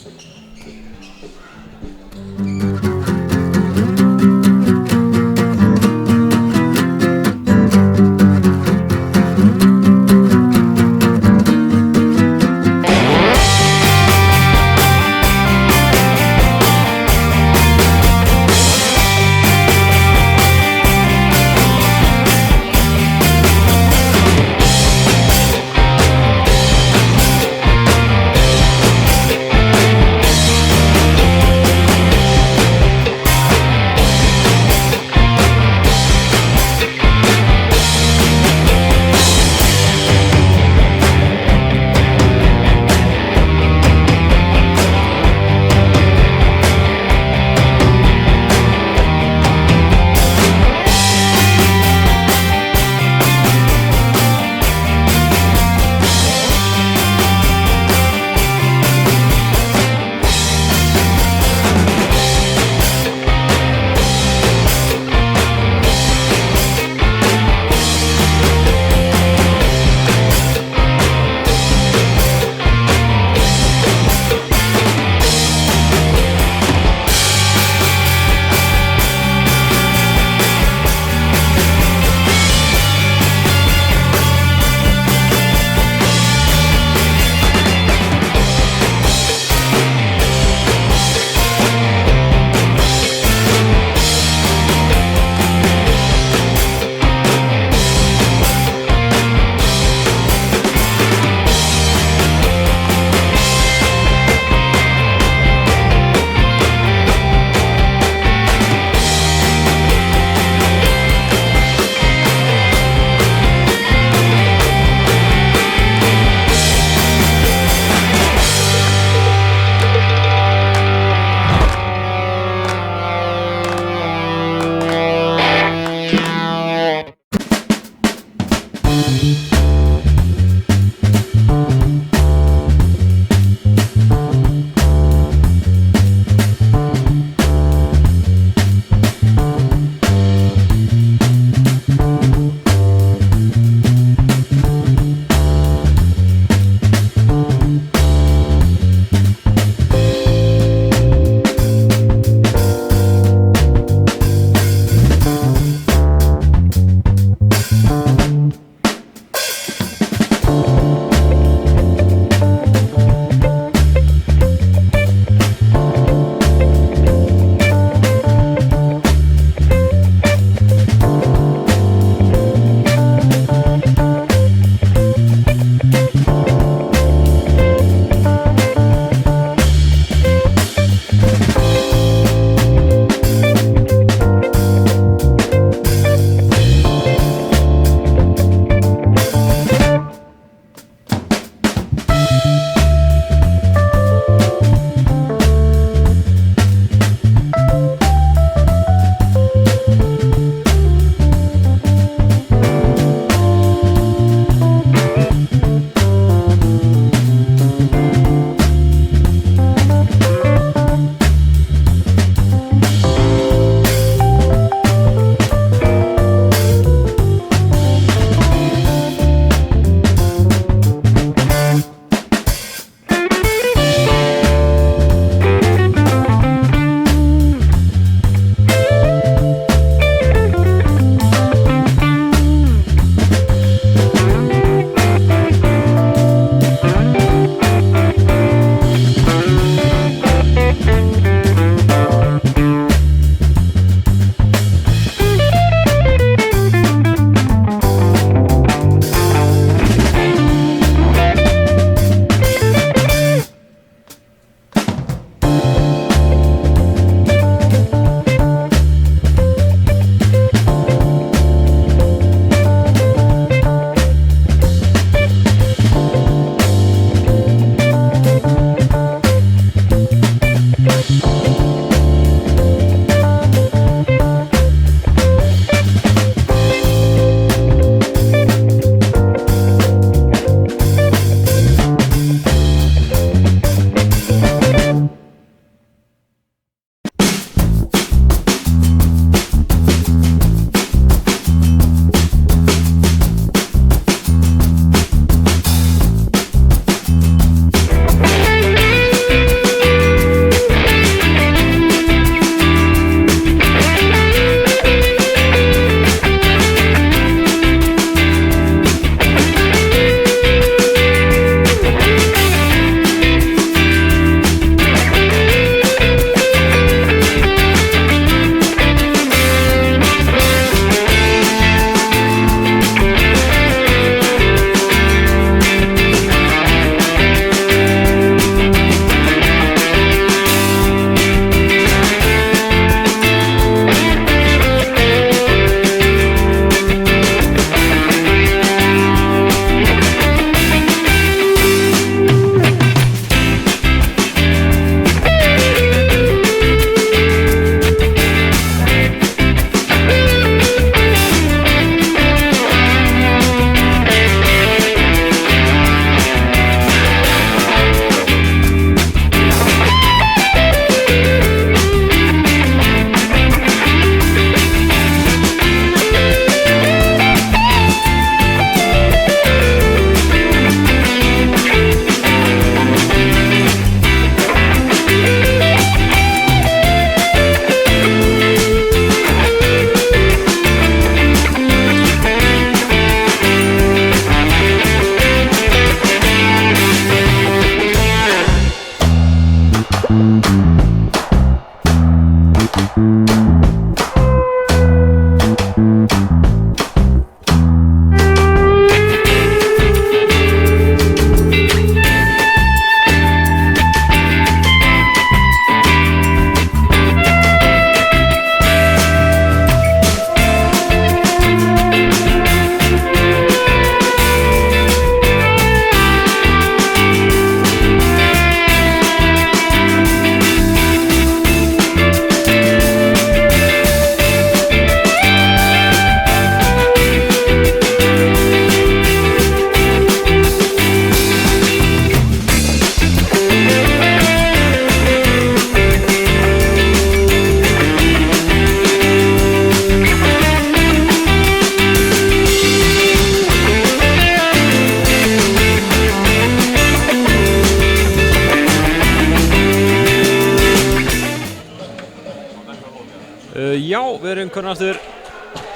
Já, við erum komin aftur.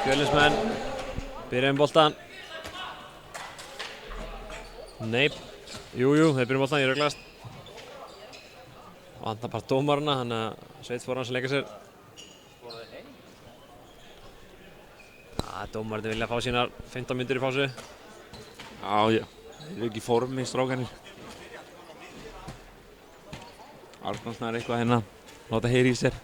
Fjölnismenn byrja boltan. Nei, jú, þeir byrja boltan, ég röglast. Vantar bara dómarana, þannig að Sveit fór hans að leika sér. Dómararnir vilja fá sínar 15 mínútur í pásu. Já, þeir eru ekki í formi, strákarnir. Arnarsson eitthvað hérna, láta heyri í sér.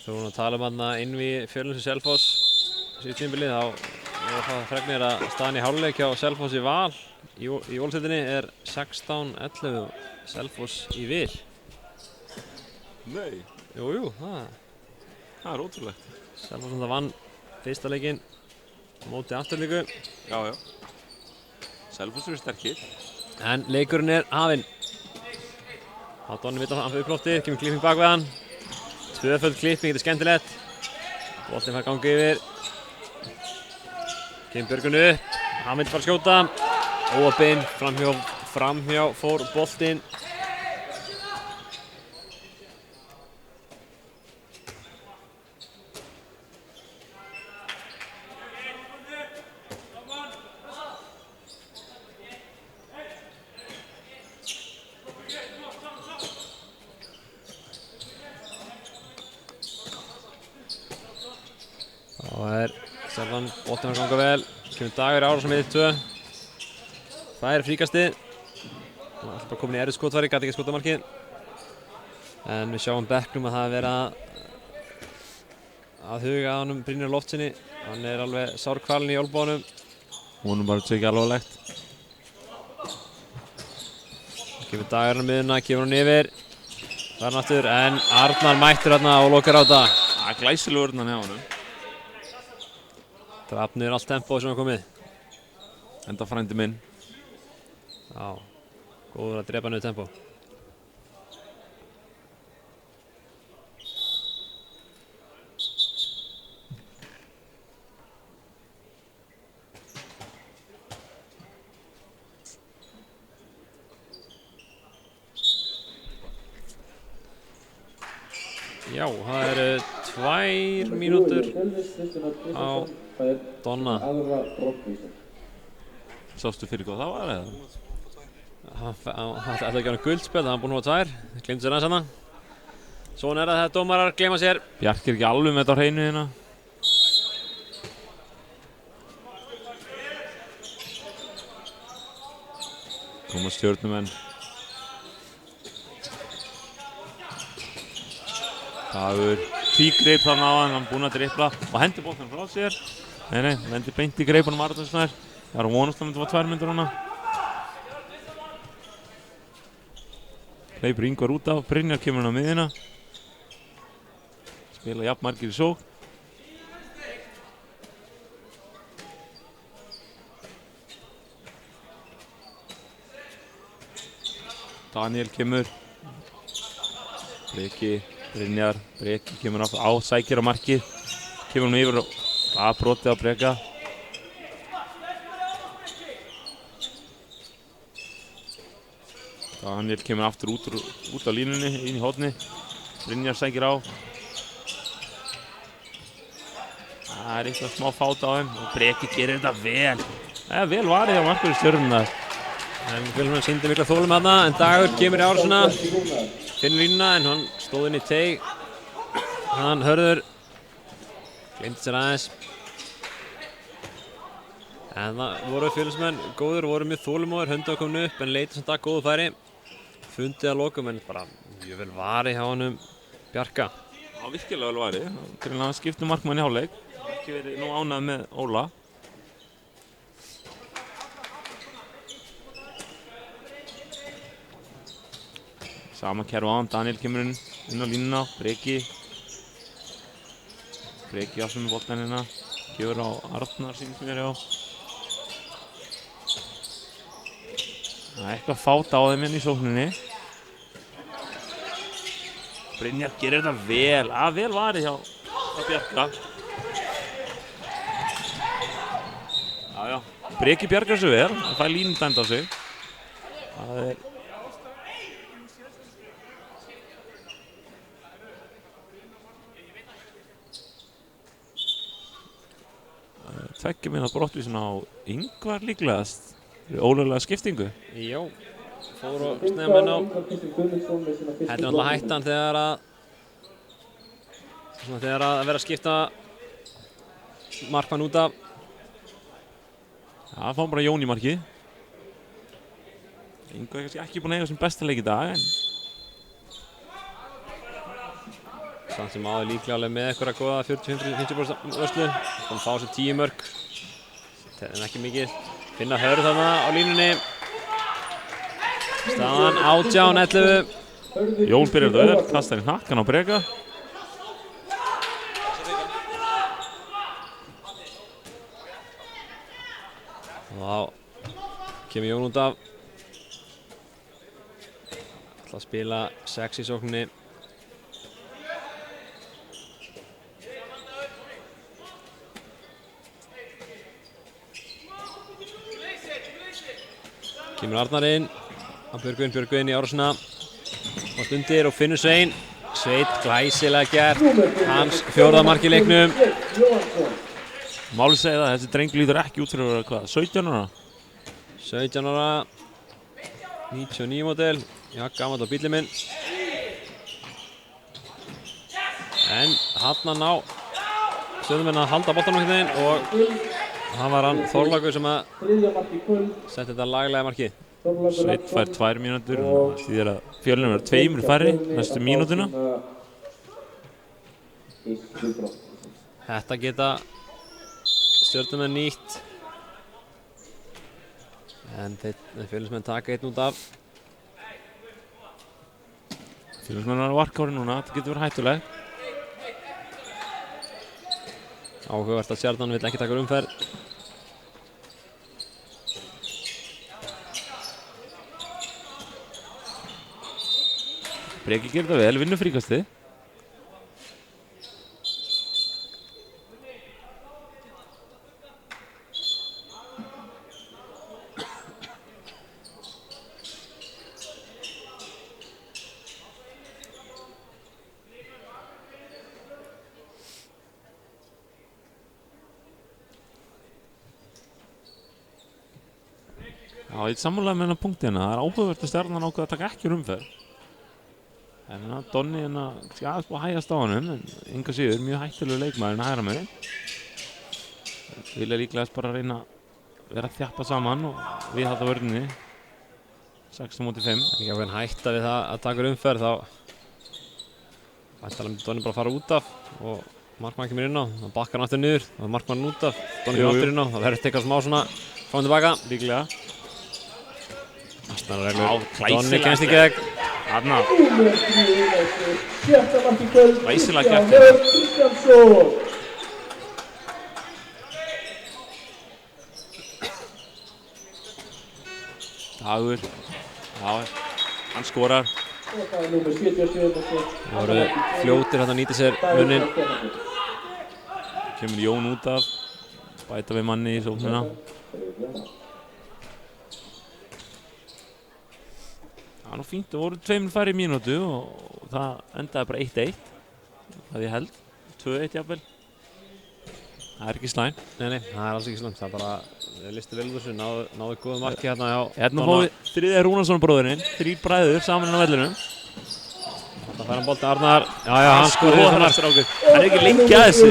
Þú vorum að tala þarna inn við Fjölnis og Selfoss síðan tímabilið, þá var það fregnir að staðan í hálfleik hjá Selfoss í Val í Ólsetinni er 16-11 Selfoss í vil. Nei. Jú, það er ótrúlegt. Selfoss sem það vann fyrsta leikinn móti Afturlíku. Já. Selfoss eru sterkir. En leikurinn er hafinn. Donni vita hann fyrir upploftið, kemur klipping bak við hann. Tvöföld klipping, þetta er skemmtilegt. Boltinn fær gangi yfir. Kemur Björgun upp. Hann vill fara að skjóta. Óopinn, framhjá fór boltinn. Selvan, boltinn var að ganga vel. Kemur Dagur Árásson með 1-2. Það er fríkastið. Það er bara komin í erfið skotfæri, gat ekki skotað markið. En við sjáum bekknum að það er verið að huga að honum Brynjar Loftssyni. Hann er alveg sárkvalinn í olnbogunum. Honum bara tekið alvarlegt. Kemur Dagur á miðuna, kemur hann yfir. Það er hann aftur, en Arnar mættur þarna og lokar á þetta. Það er glæsilegur hjá honum. Drap niður allt tempó sem er komið. Enda frændi minn. Já, góður að drepa niður tempó. Já, það eru 2 mínútur á Donna. Sástu fyrir hvað það var eða? Hann ætlaði ekki á hann guldspjöld, það var búinn að hafa 2. Gleymdi sér aðeins þarna. Svona er það þegar dómarar gleyma sér. Bjarki er ekki alveg með þetta á hreinu hérna. Koma stjörnumenn. Dagur tígreip þarna á hann búinn að dribbla og hendi boltann frá sér. Nei, hendi beint í greipunum Arnarsson. Það er vonast að þetta var 2 mínútur hana. Hleypur Ingvar út af, Brynjar kemur hann á miðina. Spila jafn margir í sókn. Daniel kemur. Breki, Brynjar, Breki kemur á sækir á markið. Kemur hann yfir og brotið á Breka. Daniel kemur aftur út á línunni, inn í horni. Brynjar sækir á. Það er eitthvað smá fát á þeim og Breki gerir þetta vel. Það er vel varið á markverði stjörnunnar. En Fjölnismenn sýndi mikla þolum þarna, en Dagur kemur í Árásona. Finnur línuna, en hann stóð inn í teig. Hann Hörður gleymdi sér aðeins. En það voru Fjölnismenn góður, voru mjög þolinmóðir, höndu að koma upp, en leitið samt að góðu færi. Fundið að lokum, en bara mjög vel varið hjá honum Bjarka. Já, virkilega vel varið. Hann skipti markmann í hálfleik. Ekki verið nú ánægð með Óla. Sama kerfi á hann, Daniel kemur inn á línuna, Breki aftur með boltann hérna. Gjör á Arnar sýnist mér, já. Það er eitthvað fát á þeim í sókninni. Brynjar gerir þetta vel, vel varið hjá Bjarka. Já, Breki bjargar sig vel, það fær línum dæmd á sig. Það er tveggja mínútna brottvísun á Ingvar líklegast. Ólöglega skiptingu. Jó, fór og snemma inn á. Þetta er náttúrulega hættan þegar að vera að skipta markmann út af. Já, fáum bara Jón í markið. Ingvar er kannski ekki búinn að eiga sem besta leik í dag, en Samt sem áður líklega alveg með eitthvað góða 40-50% vörslu. Kom fá sér 10 mörk. En ekki mikið. Finna Hörð þarna á línunni. Staðan 18-11. Jón byrjar þetta öður, kastar í hnakkan á Breka. Og þá kemur Jón út af. Ætla að spila 6 í sókninni. Kemur Arnar inn á Björgvin í árásina og stundir og finnur Svein. Sveinn glæsilega gert, hans 4. mark í leiknum. Máli segja það, þessi drengur lítur ekki út fyrir að vera hvað, 17 ára? 17 ára, 99 model, já, gamall á bíllinn minn. En hann ná stöðumenn að halda boltanum einhvern veginn og það var hann Þorlákur sem að setti þetta laglega markið. Sveinn fær 2 mínútur, því að Fjölnir verður 2 færri næstu mínútuna. Þetta geta Stjörnumenn nýtt. En þeir Fjölnismenn taka einn út af. Fjölnismenn er á varkári núna, þetta getur verið hættulegt. Áhugavert að Stjarnan vill ekki taka umferð. Breki gerir þetta vel, vinnur fríkastið. Já, ég er sammála með hennar punkti hérna. Það er áhugavert að Stjarnan ákveða að taka ekki umferð. En Donni aðeins búið að hægast á honum, en enga síður mjög hættulegu leikmaður en hægra megin. Vilja líklegast bara reyna að vera að þjappa saman og viðhalda vörninni. 6-5. Ekki ákveðin hætta við það að taka umferð, þá ætlaði Donni bara að fara út af og markmann kemur inn á, þá bakkar hann aftur niður, þá er markmann út af, Donni kemur aftur inn á, þá verður tekað smá svona frá hann tilbaka. Líklega. Donni kemst í gegn. Þarna. Glæsilega gert. Dagur. Já, hann skorar. Það voru fljótir að nýta sér munnin. Kemur Jón út af, bæta við manni í sóknina. Það var fínt, það voru 2 færri mínútu og það endaði bara 1-1, það ég held, 2-1 jafnvel. Það er ekki slæm. Nei, það er alls ekki slæm, það er bara, við listu vel úr þessu, náðu góðu marki hérna hjá Hérna fóðu þriðja Rúnarsson bróðurinn, 3 bræður saman á vellinum. Það fær hann bolti Arnar, já, hann skoraði þarna. Það er ekki lengi að þessu.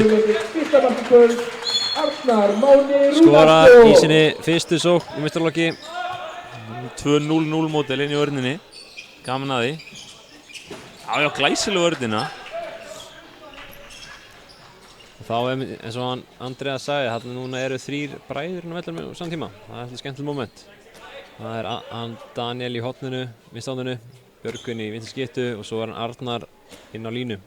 Skorar í sinni fyrstu sókn í meistaraflokki. 2-0-0 mótel inn í vörninni. Gaman að því. Já, glæsileg vörnina. Þá eins og hann Andreas sagði, þarna núna eru 3 bræður inn á vellinum á saman tíma. Það er alltaf skemmtileg moment. Það er Daniel í hotninu, vinstri, Björgvin í vinstri skiptu og svo er hann Arnar inn á línu.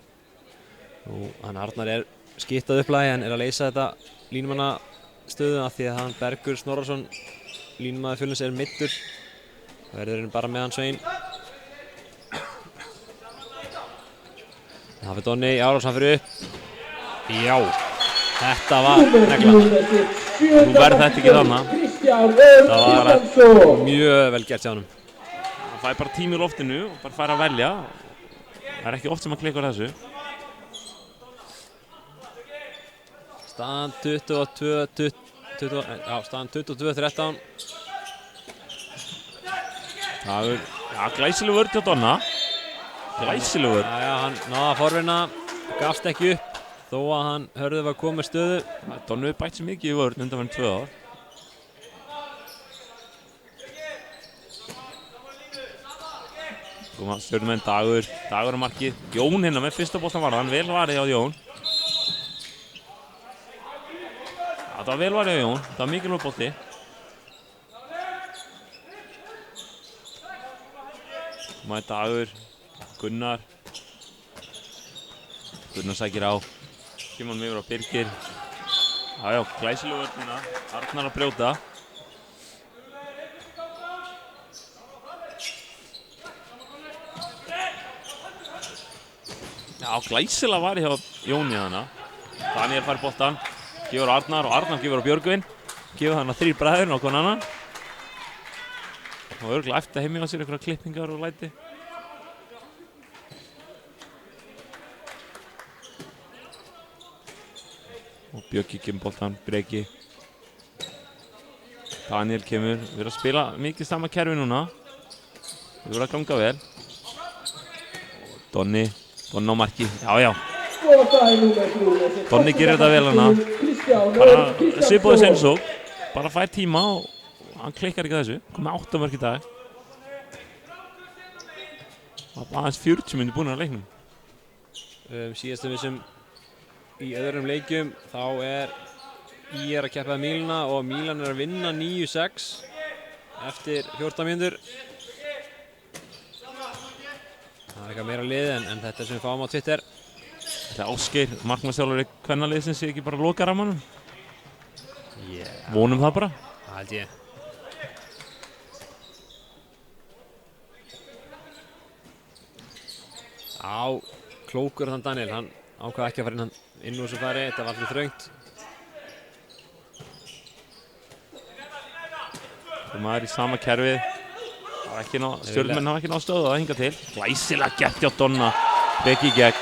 Og hann Arnar er skiptað upplægi en að leysa þetta línumanna stöðu af því að hann Bergur Snorrason línumaður Fjölnis meiddur. Verður bara með hann Svein. Það fyrir Donni Árós, hann fyrir upp. Já, þetta var negla. Nú verður þetta ekki þarna. Það var mjög vel gert hjá honum. Það fær bara tími í loftinu og bara fær að velja. Það ekki oft sem að klikkar þessu. Staðan 22-13. Dagur, glæsileg vörn hjá Donna. Glæsileg vörn. Hann náði að forvinna, gafst ekki upp þó að hann Hörður var komið með stöðu. Donna hefur bætt sér mikið í vörn undanfarandi 2 ár. Koma Stjörnumenn, Dagur á markið. Jón hérna með fyrsta boltan varðan, vel varið hjá Jón. Það var vel varið hjá Jón, það var mikilvæg bolti. Maður Dagur, Gunnar sækir á. Kemur hann yfir á Birgir. Já, glæsileg vörn hérna. Arnar að brjóta. Já, glæsilega varið hjá Jóni þarna. Daniel fær boltan, gefur á Arnar og Arnar gefur á Björgvin. Gefur hann að 3 bræður á hvern annan. Og örugglega eftir að heimja á sér einhverja klippingar og læti. Og Björki kemur boltan, Breki. Daniel kemur, við erum að spila mikið sama kerfi núna. Við erum að ganga vel. Og Donni á marki, já. Donni gerir þetta vel hana. Bara svipaði sem svo. Bara fær tíma og hann klikkar ekki þessu. Komið 8 mörk í dag. Það var aðeins 40 mínútur búin að leiknum. Síðastum vissum í öðrum leikjum þá ÍR að keppa Mílana og Mílan að vinna 9-6 eftir 14 mínútur. Það eitthvað meira lið en þetta sem við fáum á Twitter. Þetta Ásgeir, markmannsþjálfari kvennaliðsins sé ekki bara að loka rammanum? Vonum það bara. Það held ég. Klókur þann Daniel, hann ákvað ekki að fara inn úr þessu fari, þetta var allir þröngt. Og maður í sama kerfið. Stjörnumenn hafa ekki náð stöðu að hinga til. Glæsilega gert hjá Donna. Breki í gegn.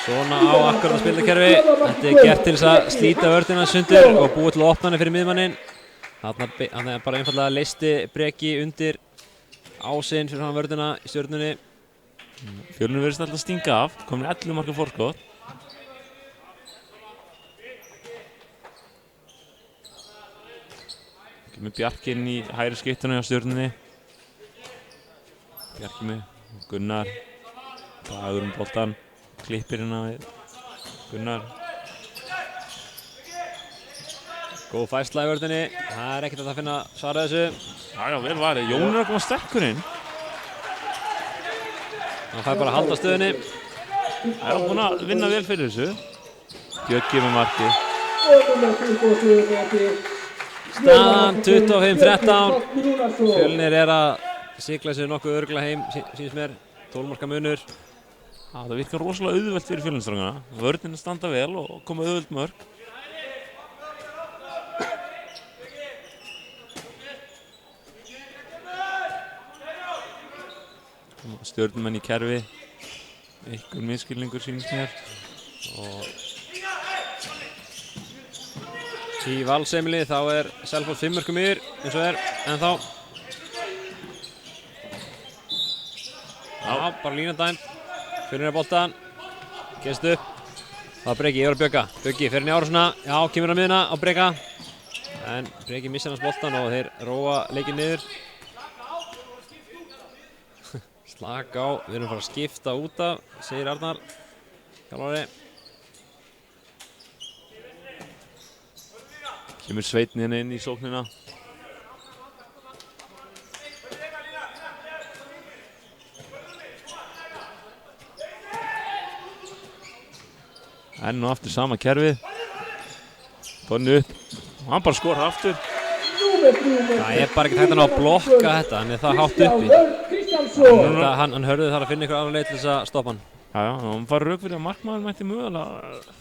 Svona á akkurat spildakerfi. Þetta gert til þess að slíta vörnina sundur og búið til að opna hann fyrir miðmanninn. Þannig bara einfallega leysti Breki undir ásinn fyrir hann vörnina í Stjörnunni. Fjölnir verðist alltaf að stinga af. Komin 11 marka forskot. Með Bjarki inn í hægri skiptuna hjá Stjörnunni. Bjarki með Gunnar. Dagur boltan. Klippir hérna við Gunnar. Góð færsla í vörðinni. Það ekkert að finna svara þessu. Já, vel varið. Jón að koma sterkur inn. Hann fær bara að halda stöðunni. Það búinn að vinna vel fyrir þessu. Björki með marki. Staðan 25-13. Fjölnir að sigla sig nokkuð örugglega heim, sýnist mér. 12 marka munur. Það virkar rosalega auðvelt fyrir Fjölnisstrákana. Vörnin standa vel og koma auðvelt mörk. Stjörnumenn í kerfi. Einhver misskilningur sýnist mér. Og í Valseimili þá Selfoss 5 mörkum yfir eins og ennþá. Já, bara línadæmt. Fjölnir boltan. Kemst upp. Það Breki yfir að Bjögga. Bjöggi fer inn í Árásuna. Já, kemur á miðuna á Breka. En Breki missir hans boltan og þeir róa leikinn niður. Slaka á. Við erum að fara að skipta út af, segir Arnar. Þjálfari. Kemur Sveinn hérna inn í sóknina. Enn og aftur sama kerfið. Donni upp. Og hann bara skorar aftur. Það bara ekki hægt að ná að blokka þetta, hann það hátt uppi. Hann hörði þar að finna ykkur aðra leið til þess að stoppa hann. Já, hann var rauk fyrir að markmaður mætti mögulega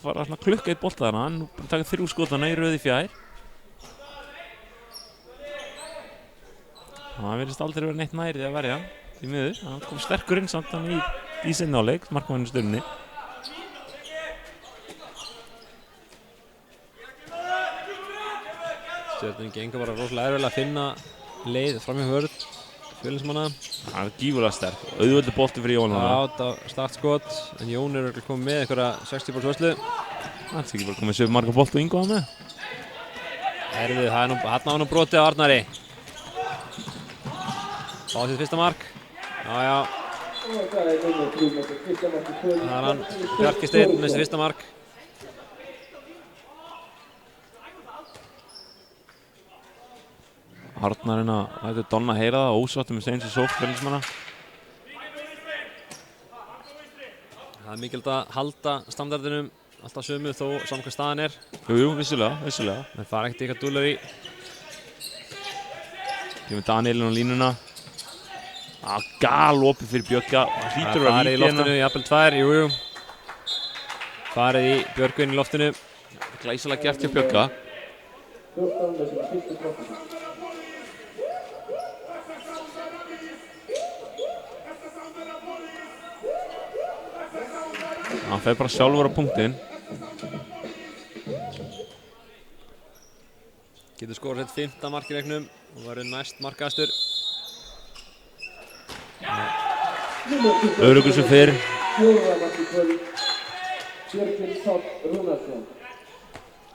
fara að klukka eitt bolta þarna. Hann taka 3 skotana í röði fjær. Það virðist aldrei vera neitt nærið að verja í miður. Hann kom sterkur inn samt hann í seinni hálfleik, markmaðurinn í stjörnunni. Stjörnunni gengur bara rosalega erfiðlega að finna leið fram í vörð Fjölnismanna. Það er gífurlega sterk, auðvöldu bolti fyrir Jón. Já, þetta startskot, en Jón komið með einhverja 60% vörslu. Það er ekki bara komið sér marga bolti og Ingo að með. Herðu, hann á nú brotið á Arnari. Fá sitt fyrsta mark. Já. Það er hann Bjarki Steinn með sitt fyrsta mark. Arnarinn að læta Donna heyra það, ósáttur með seinstu sókn Fjölnismanna. Það er mikilvægt að halda standardinum alltaf sömu þó saman hvað staðan er. Jú, vissulega. Það fara ekkert eitthvað dúlar í. Ég með Danielin á línuna. Galopið fyrir Björka. Hlýtur að farið í loftinu í jafnvel 2, jú. Farið í Björgvin í loftinu. Glæsilega gert hjá Björka. Hann fer bara sjálfur á punktinn. Getur skorað sitt 5. mark í leiknum og verður næst markahæstur. Öruggur sem fyrr.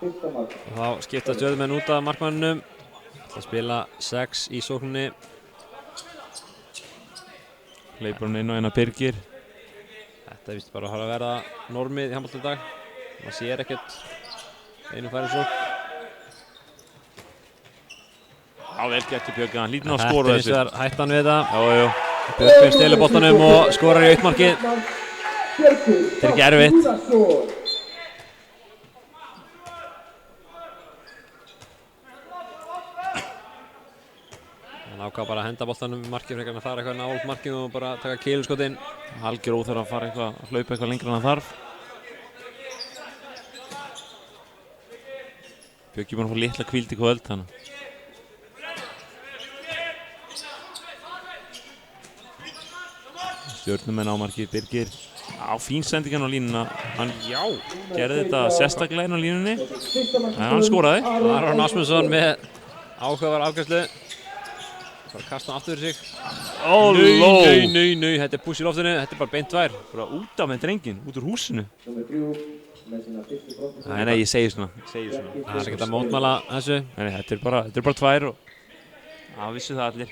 Og þá skipta Stjörnumenn út af markmanninum. Það spila 6 í sókninni. Hleypur hann inn á eina Birgir. Þetta vist bara að verða normið í handbolta í dag. Man sér ekkert einu færi sókn. Já, vel gert til Björka, hann lítur ná að skora þessu. Þetta er hættan við það. Jú. Björgvin stelur boltanum og skorar í auktmarkið. Þetta er ekki erfitt. Hann ákvað bara að henda boltanum í markið frekar en að fara eitthvað nálægt markið og bara taka keiluskotinn. Algjör óþarf að fara eitthvað, að hlaupa eitthvað lengra en það þarf. Björki búinn að fá litla hvíld í kvöld þannig. Stjörnumenn á markið, Birgir. Fín sendingan á línuna. Hann gerði þetta sérstaklega inn á línunni. En hann skoraði. Aron Asmundsson með áhugaverða afgreiðslu. Bara kasta hann aftur fyrir sig. Nei, þetta er push í loftinu, þetta er bara beint 2. Bara út af með drengin, út úr húsinu. Nei, ég segi svona. Það er ekkert að mótmæla þessu. Nei, þetta er bara 2 og vissu það allir.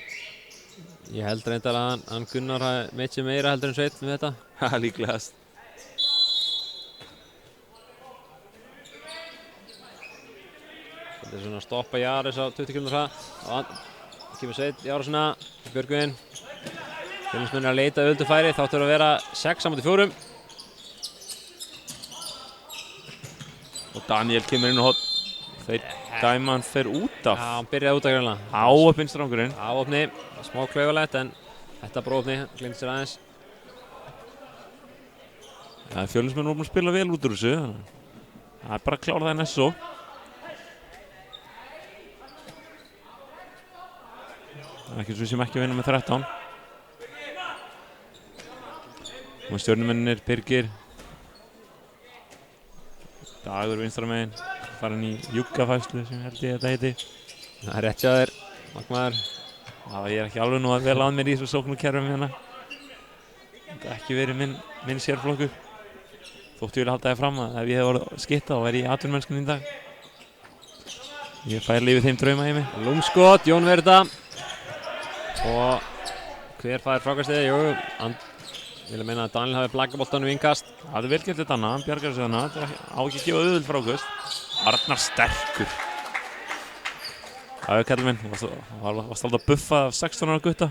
Ég held reyndar að hann Gunnar hafi meitt sér meira heldur en Sveinn með þetta. Það er líklegast. Þetta er svona að stoppa Jaris á 20 km hraða. Kemur Sveinn Járasuna, Björgvin. Fjölnismenn er að leita öldu færi, þá þurfa að vera 6-4. Og Daniel kemur inn á hotn. Þeir dæma hann fer út af. Já, hann byrjaði út af greinlega. Áopinn strangurinn. Áopni, smá klaufalegt en þetta brófni, gleymd sér aðeins. Ja, Fjölnismenn voru búin að spila vel út úr þessu. Það er bara að klára það í næstu svo. Það er ekki svo sem ekki að vinna með 13. Og stjörnumennir Birgir. Dagur vinstramegin. Farin í juggafæslu sem held ég þetta heiti. Það er rétt hjá þér, markmaður. Ég er ekki alveg nú að vel að mér í þessu sóknarkerfum hérna. Þetta har ekki verið minn sérflokkur. Þótt ég vilja halda það fram að ef ég hef verið skytta þá væri ég í atvinnumennskunni í dag. Ég fær lífið þeim drauma í mig. Lúmskot, Jón Verda. Og hver fær frákastið? Jú, ég vil meina að Daniel hafi blakað boltanum í innkast. Það er vel gert þetta hann bjargar sig þarna. Þetta á ekki að gefa auðvöld frákast. Arnar sterkur. Það er kallið minn. Varst alltaf buffað af 16 ára gutta.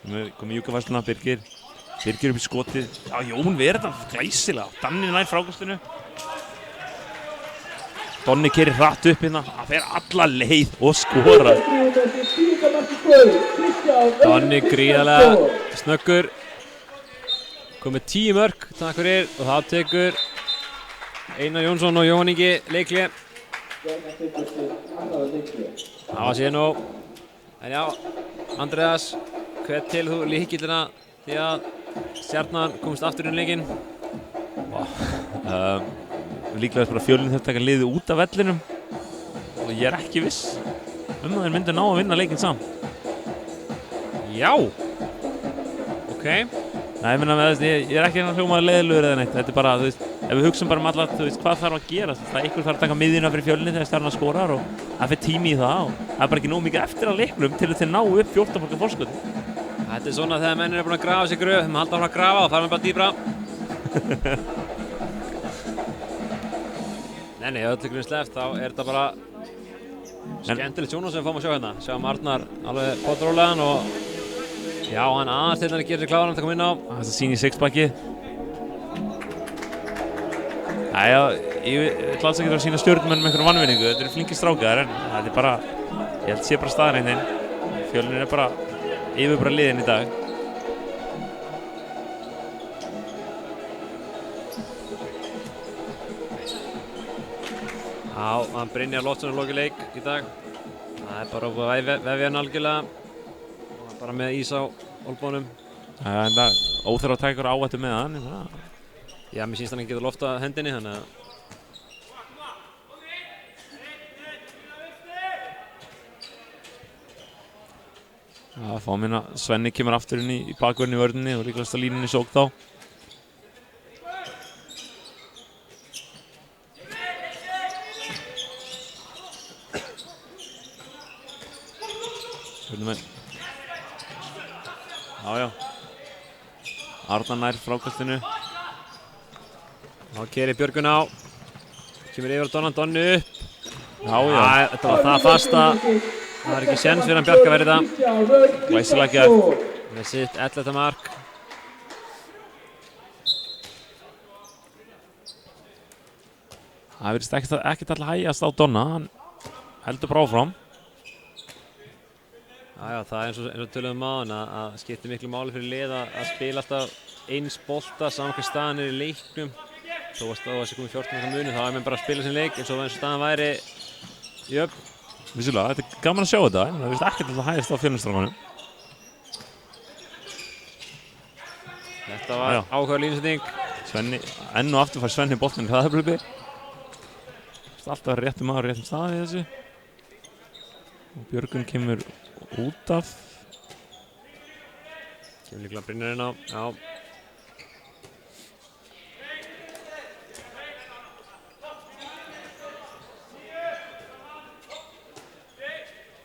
Komið Júkafæsluna, Birgir upp í skotið. Já, Jón verður þetta glæsilega. Danni nær frákastinu. Donni keyrir hratt upp hérna. Það fer alla leið og skorar. Donni gríðarlega snöggur. Komið 10 mörk, takk fyrir. Og það tekur Einar Jónsson og Jóhann Ingi leikli. Það var síðan nóg. En já, Andreas, hver til þú líkillina því að Stjarnan komist aftur inn í leikinn? Líklega bara Fjölnir þurfti að taka liðið út af vellinum og ég er ekki viss að þeir myndu ná að vinna leikinn saman. Já! Ok. Nei, ég er ekki að hljóma leiðilegur eða neitt. Þetta er bara, þú veist, ef við hugsum bara alla, þú veist, hvað þarf að gera? Það er einhver þarf að taka miðjuna fyrir Fjölnir þegar Stjarnan skorar og það fer tími í það og það er bara ekki nóg mikið eftir að leiknum til að þeir ná upp 14 marka forskoti. Þetta er svona þegar menn eru búin að grafa sig gröf, þeim halda áfram að grafa og fara með bara dýbra. Nei, öllu grunn sleppt, þá er þetta bara skemmtilegt sjónum sem við fáum að sjá hérna. Sjáum Arnar alveg potrólegan og já, hann aðeins til hann að gera sér kláran að koma inn á. Það sín í sixpackið. Æja, ég ætla alls ekki að sína stjórnumenn með einhverjum vannvinningu. Þetta eru flinkir strákar en þetta er bara, ég held sé bara staðreyndin. Fjölnir er bara yfir bara liðin í dag. Já, hann Brynjar Loftsson lokið leik í dag. Það er bara að vefja hann algjörlega. Og bara með ís á olbónum. En það óþarf að taka ykkur áhættu með hann. Já, mér sýnst hann ekki getur loftað hendinni, þannig að Já, fá minna, Svenni kemur aftur inn í bakvörðinni í vörðinni og líklegast að línunni sók þá. Stjörnumenn. Já. Arnar nær frákastinu. Þá keyrir Björgun á. Kemur yfir á Donni upp. Já. Þetta var það fast að það er ekki séns fyrir hann Bjarka verið það. Glæsilega gert. Með sitt 11. mark. Það virðist ekkert alltaf hægjast á Donna, hann heldur bara áfram. Já, það er eins og töluðum á hann að skiptir miklu máli fyrir lið að spila alltaf eins bolta saman hvað staðan er í leiknum. Þó að þessi komið 14 marka muni, þá er mann bara að spila sin leik eins og staðan væri jöfn. Vissulega, þetta er gaman að sjá þetta, en það virðist ekkert alltaf hægjast á Fjölnisstrákunum. Þetta var áhugaður línusetning. Svenni, enn og aftur fær Svenni boltinn í hraðabröpi. Alltaf að réttum maður réttum staði í þessu. Og Björgun kemur út af. Kemur líklega Brynjar inn á, já.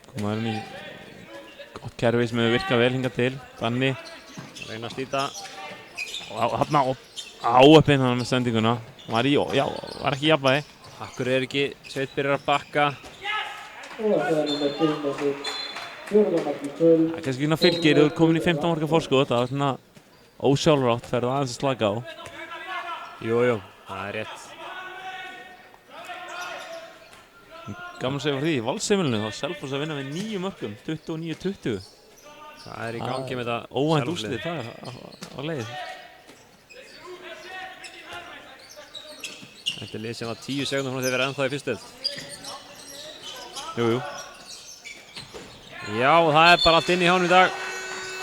Komaðurinn í gott kerfi sem hefur virkað vel hingað til. Danni. Reyna að slíta. Og hann áöppinn hann með sendinguna. Var ekki jafnvægi. Akkur er ekki Sveit byrjar að bakka. Það er kannski svona fylgir, þú ert komin í 15 marka forskot, það er svona ósjálfrátt, ferðu aðeins að slaka á. Jú, það er rétt. Gaman að segja frá því, í Valsheimilinu þá Selfoss að vinna með 9 mörkum, 29-20. Það er í gangi með þetta óvænt úrslit, það er á leið. Þetta er lið sem var 10 sekúndum frá því að vera ennþá í fyrstu deild. Jú. Já, það er bara allt inn í hánum í dag.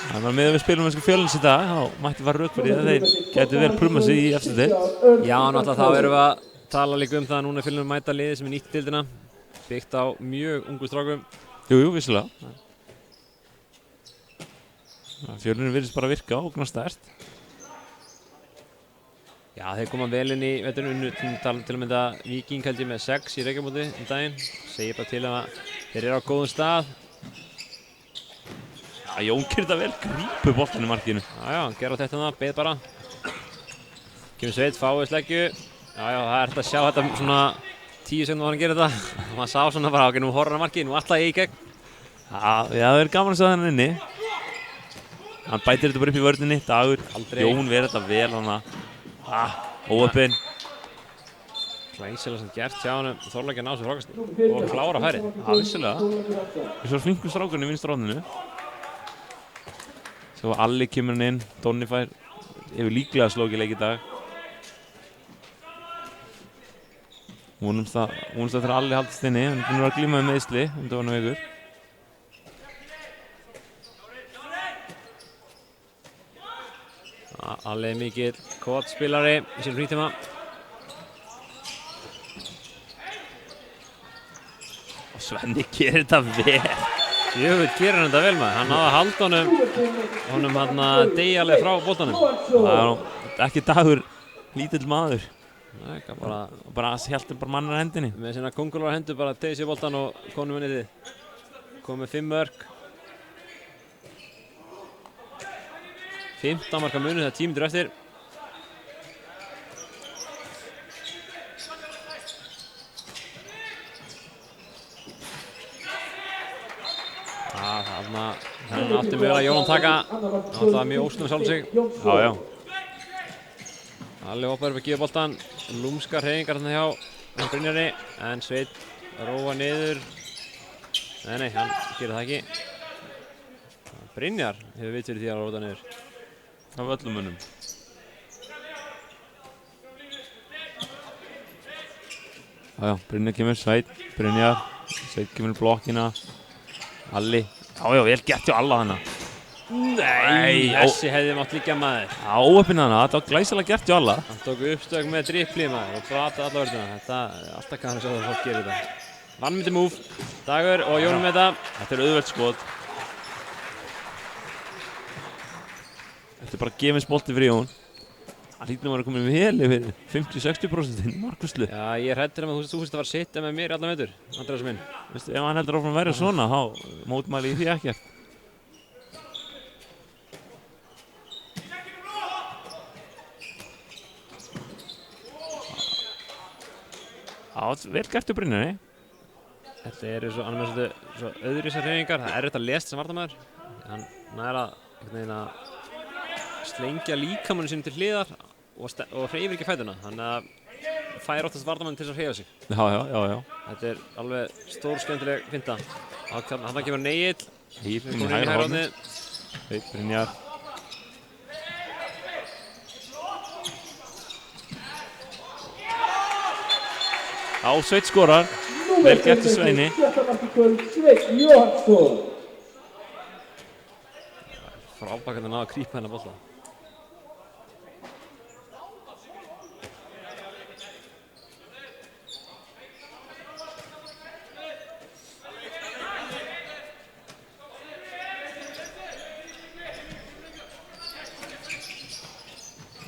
Það var með að við spilum með Fjölnis í dag, þá mætti fara rauk fyrir það þeir gætu vel prumma sig í eftir deild. Já, náttúrulega þá erum við að tala líka um það að núna er Fjölnir mæta liðið sem er nýtt í deildina. Byggt á mjög ungu strákum. Jú, vissulega. Fjölnir virðist bara virka og ógnar sterkt. Já, þeir koma vel inn í veturinn, til að mynda Víking held ég með 6 í Reykjamóti daginn. Segir bara til að þeir eru á góðum stað. Já, Jón kyrði það vel, grípu boltann í markinu. Já, gera þetta það, beð bara. Kemur Sveit, fáið sleggju. Já, það er hægt að sjá þetta svona 10 sekúndum á hann að gera þetta. Maður sá svona bara, nú horfir hann markið, nú alltaf í gegn. Já, það er gaman að sjá þennan inni. Hann bætir þetta bara upp í vörninni, Dagur. Aldrei. Jón verður þetta vel hana. Óöppin. Glæsilega sem gert hjá honum, Þorláki að ná sér frákasti og klára færið. Vissulega. Við svo flinkum strákurinn í vinstra horninu. Svo Alli kemur hann inn, Donni fær, hefur líklega slókið leik í dag. Vonumst það þegar Alli haldist inni, hann er búinn að vera að glíma með meiðsli undanfarnar vikur. Alli er mikill kotspilari í sín frítíma. Og Svenni gerir þetta vel. Jöfull gerir hann þetta vel maður. Hann náði að halda honum hann deyjalega frá boltanum. Það er nú ekki Dagur, lítill maður. Nei, Bara heldur bara mannar hendinni. með sína kóngulóra hendur bara tegði sér boltan og konum henni þið. Komið 5 mörk. 15 marka munið þegar 10 mínútur eftir. Þannig átti mjög að Jónan taka. Það var mjög ósnum sjálf sig. Já. Alli hoppar upp að gefa boltan. Lúmskar hreyfingar hérna hjá Brynjari. En Sveinn róa niður. Nei, hann gerir það ekki. Brynjar hefur vit fyrir því að róta niður. Af öllum mönnum. Já, Brynjar kemur, Sveinn kemur í blokkina. Alli. Já, vel gert hjá Alla hana. Nei, þessi hefði mátt líka maður. Já, óöppin hana, þetta var glæsilega gert hjá Alla. Hann tók uppstök með drippli maður og brataði alla vörðina. Þetta er alltaf kannan að sjá það fólk gerir þetta. Vannmyndi múf, Dagur og Jónum með þetta. Þetta er auðvelt skot. Þetta er bara gefins bolti fyrir Jón. Það hlýtur að vera komin vel yfir 50-60% markvarslu. Já, ég er hræddur að þú finnst að fara að sitja með mér í allan vetur, Andreas minn. Veistu, ef hann heldur áfram að vera svona, þá mótmæli ég því ekkert. Já, vel gert hjá Brynjari. Þetta eru svo öðruvísar hreyfingar. Það er erfitt að lesa sem varnarmaður. Hann nær að slengja líkamann sínum til hliðar og hreyfir ekki fætuna. Þannig að fær oftast varnarmann til að hreyfa sig. Já. Þetta er alveg stór skemmtileg finta. Þarna kemur Negill. Hýr inn í hægra hornið. Brynjar. Já, Sveinn skorar. Vel gert til Sveini. Frábært að ná að grípa hennar bolta.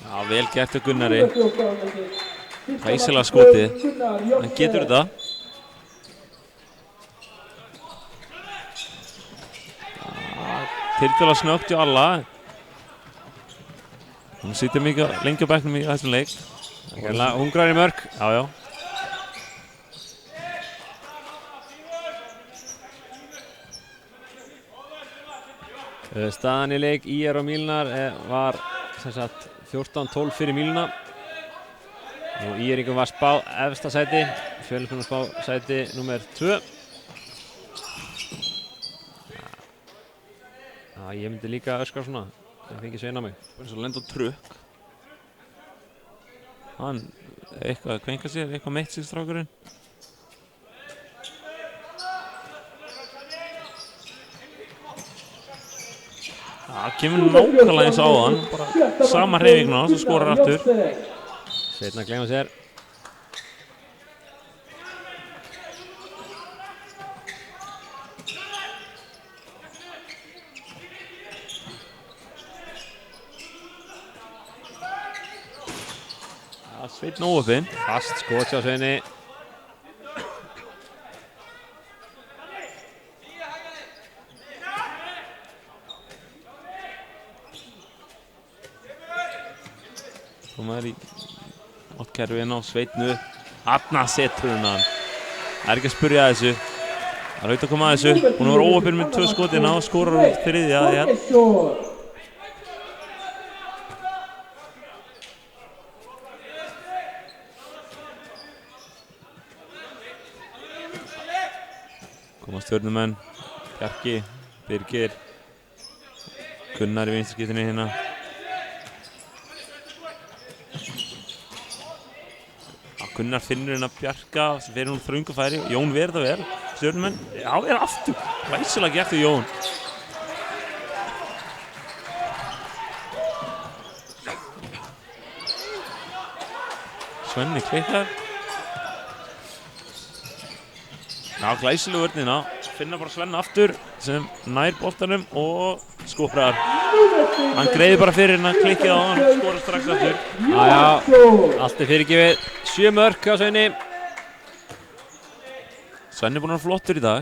Já, vel gert til Gunnari. Glæsilega skotið. Hann getur þetta. Tiltölulega snöggt hjá Alla. Hann situr mikið lengi á bekknum í þessum leik. Hungrar í mörk. Já. Staðan í leik IR og Mílnar var sem sagt 14-12 fyrir Mílna. Og IR-ingum var spáð efsta sæti, Fjölnismönnum spáð sæti númer 2. Já, ég myndi líka öskra svona, það fengi sveina mig. Eins og lenda á trukk. Hann eitthvað kvenka sér, eitthvað meitt sig strákurinn. Það kemur nákvæmlega eins á hann, bara sama hreyfinguna og svo skorar aftur. Sveinn að gleyma sér. Sveinn óöppinn. Fast skot hjá Sveini. Komaður í áttkerfin á Sveinu. Þarna setur hann. Það er ekki að spyrja að þessu. Það er auðvitað að koma að þessu. Hún var óöppinn með 2 skotina og skorar úr 3. Koma Stjörnumenn, Bjarki, Birgir, Gunnar í vinstri hérna. Gunnar finnur hérna Bjarka sem fyrir hún þröngu færi. Jón verður það vel. Stjörnumenn, já, aftur. Glæsilega gert við Jón. Svenni klikkar. Já, glæsilega vörnina. Finna bara Svenni aftur sem nær boltanum og skoprar. Hann greiði bara fyrir hérna, klikkið á hann, skorar strax aftur. Já, allt fyrirgefið. 7 mörk á Svenni. Svenni búinn að vera flottur í dag.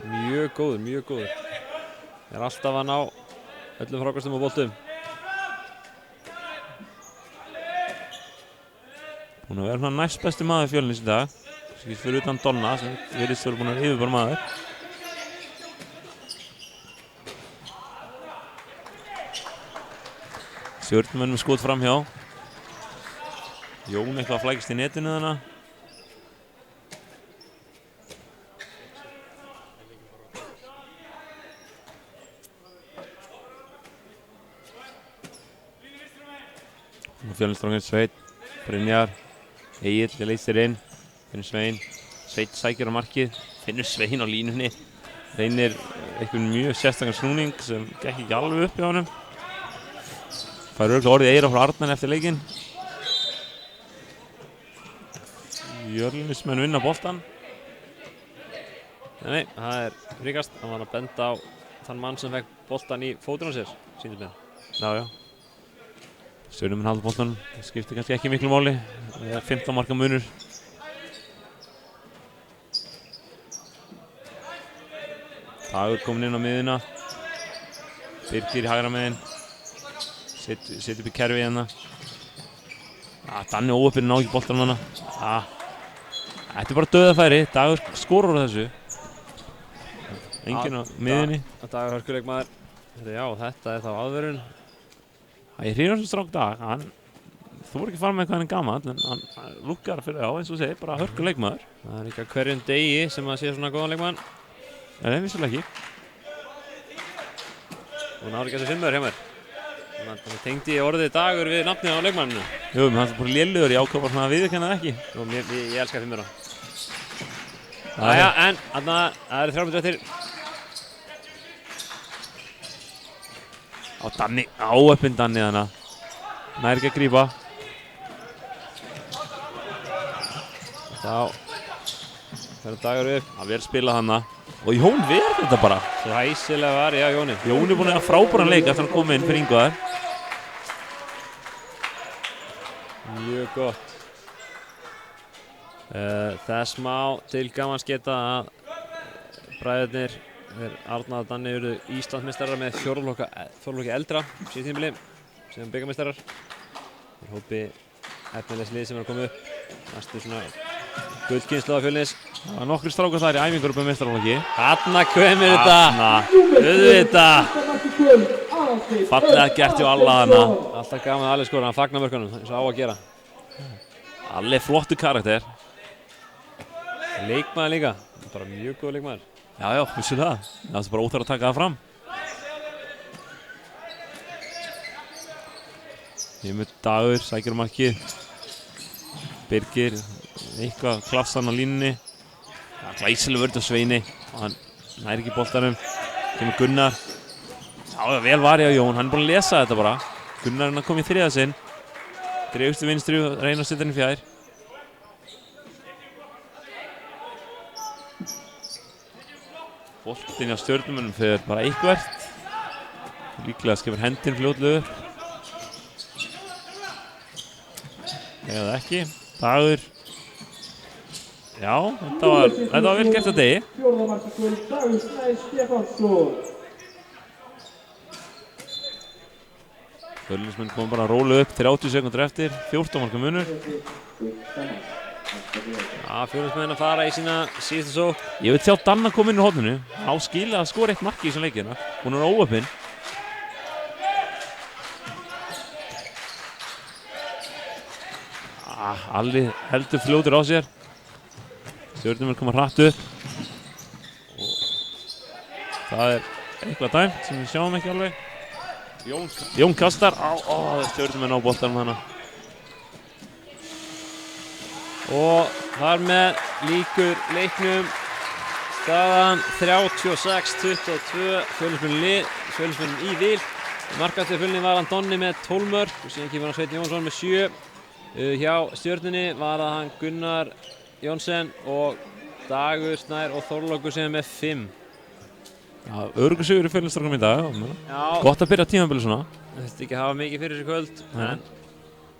Mjög góður. Alltaf að ná öllum frákastum og boltum. Búinn að vera næst besti maður Fjölnis í dag. Fyrir utan Donna sem virðist vera búinn að vera yfirbara maður. Stjörnumenn með skot framhjá. Jón eitthvað að flækist í netinu þarna. Fjölnisstrángin Sveit, Brynjar, Egill leysir inn. Finnur Svein, Sveit sækir á markið. Finnur Svein á línunni. Reynir eitthvað mjög sérstakann snúning sem gekk ekki alveg upp hjá honum. Fær örugglega orðið Eira frá Arnar eftir leikinn. Fjölnismenn vinna boltan. Nei, það ríkast. Hann var að benda á þann mann sem fekk boltan í fótinn á sér, sýndist mér. Já. Stjörnumenn halda boltan. Það skiptir kannski ekki miklu máli. Það er 15 marka munur. Dagur komin inn á miðuna. Birgir í hægra megin. Set upp í kerfi hérna. Danni óöppinn ná ekki boltan hana. Þetta er bara dauðafæri. Dagur skorar á þessu. Enginn á miðunni. Dagur hörkuleikmaður. Já, þetta er þá aðvörun. Ég hrýr hans strák Dag. Hann þú voru ekki að fara með hvað hann er gamall, en hann lukkar fyrir eins og segir, bara hörkuleikmaður. Það er ekki að hverjum degi sem að sé svona góðan leikmann. Nei, vissulega ekki. Og náður ekki þessi 5 hjá mér. Þannig tengdi ég orðið Dagur við nafnið á leikmanninu. Jú, menn hann er bara lélugur, ég ákvað bara svona að viðurkenna það ekki. Jú, ég elska 5. Jæja, en það eru 3 mínútur eftir. Á Danni, áöppinn Danni þarna. Nær ekki að grípa. Þá verður Dagur upp. Það verður spilað hana. Og Jón verður þetta bara. Svo hæsilega var, já, Jóni. Jón er búinn að frábæran leik eftir að koma inn fyrir Ingvar. Mjög gott. Þess má til gamans geta að bræðurnir Arnar og Danni urðu Íslandsmeistarar með 4 flokki eldra síðan tímabili sem bikarmeistarar. Það er hópi efnilegs lið sem er að koma upp. Næstu svona gullkynslóð af Fjölnis. Það var nokkri strákar þar í æfingur upp með meistaraflokki. Þarna kemur þetta. Auðvitað. Fallega gert hjá Alla hana. Alltaf gaman að Alli skora, hann fagnar mörkunum eins og á að gera. Alli er flottur karakter. Leikmaður líka, bara mjög góð leikmaður. Já, vissulega. Það er bara óþarf að taka það fram. Ég með Dagur, sækir á markið. Birgir, eitthvað klafsan á línunni. Glæsileg vörð á Sveini. Hann nær ekki boltanum. Kemur Gunnar. Já, vel varið á Jón. Hann er búinn að lesa þetta bara. Gunnar er að koma í 3. sinn. Dreifst til vinstri og reyna að setja hann í fjær. Boltinn á Stjörnumönnum fer bara eitthvert. Líklega skemur hendin fljótlega upp. Eða ekki. Dagur. Já, þetta var vel gert að degi. Fjölnismenn kom bara að róla upp 30 sekúndur eftir, 14 marka munur. Já, Fjölnismenn að fara í sína síðustu sókn. Ég veit sjá Danna kom inn í horninu. Á skilja að skora 1 mark í þessum leikina. Hún er óöppin. Alli heldur fljótur á sér. Stjörnumenn koma hratt upp. Og það eitthvað dæmt sem við sjáum ekki alveg. Jón kastar á stjörnumenn á boltanum hana. Og þar með líkur leiknum. Staðan 36-22, Fjölnismenn í vil. Markahæstur Fjölnir var Donni með 12 mörk og síðan kemur Sveinn Jónsson með 7. Hjá Stjörnunni var það hann Gunnar Jónsson og Dagur Snær og Þorlákur sem með 5. Já, öruggur sigur í Fjölnisstrákum í dag. Já. Gott að byrja tímabilið svona. Það þurfti ekki að hafa mikið fyrir þessu kvöld, en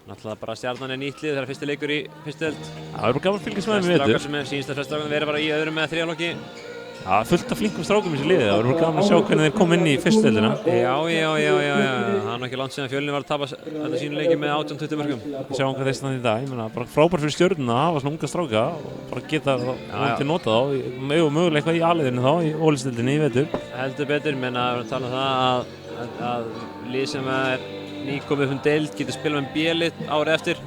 náttúrulega bara Stjarnan nýtt lið, það fyrsti leikur í fyrstu deild. Það bara gaman að fylgjast með þeim í vetur. Sýnist að flest strákarnir verið bara í öðrum með 3. flokki. Já, fullt af flinkum strákum í þessu liði. Það bara gaman að sjá hvernig þeir kom inn í fyrstu deildina. Já. Það er ekki langt síðan Fjölnir var að tapa þetta sínu leiki með 18-20 mörkum. Sjáum hvað þeir standa í dag. Ég meina, bara frábær fyrir Stjörnuna að hafa svona unga stráka og bara geta til nota þá. Mögulega eitthvað í A-liðinu þá, í Ólafsdeildinni í vetur. Heldur betur, menn að tala um það að lið sem er nýkomið upp deild getur spilað með B-lið árið eftir.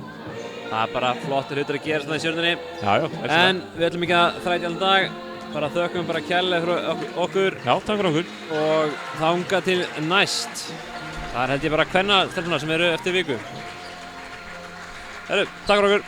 Það er bara flottir hlutir að gera svona í Stjörnunni. En við ætlum ekki að þrætja allan dag. Bara þökkum bara kærlega fyrir okkur. Já, takk fyrir okkur. Og þangað til næst. Það held ég bara kvennastelpuna sem eru eftir viku. Takk fyrir okkur.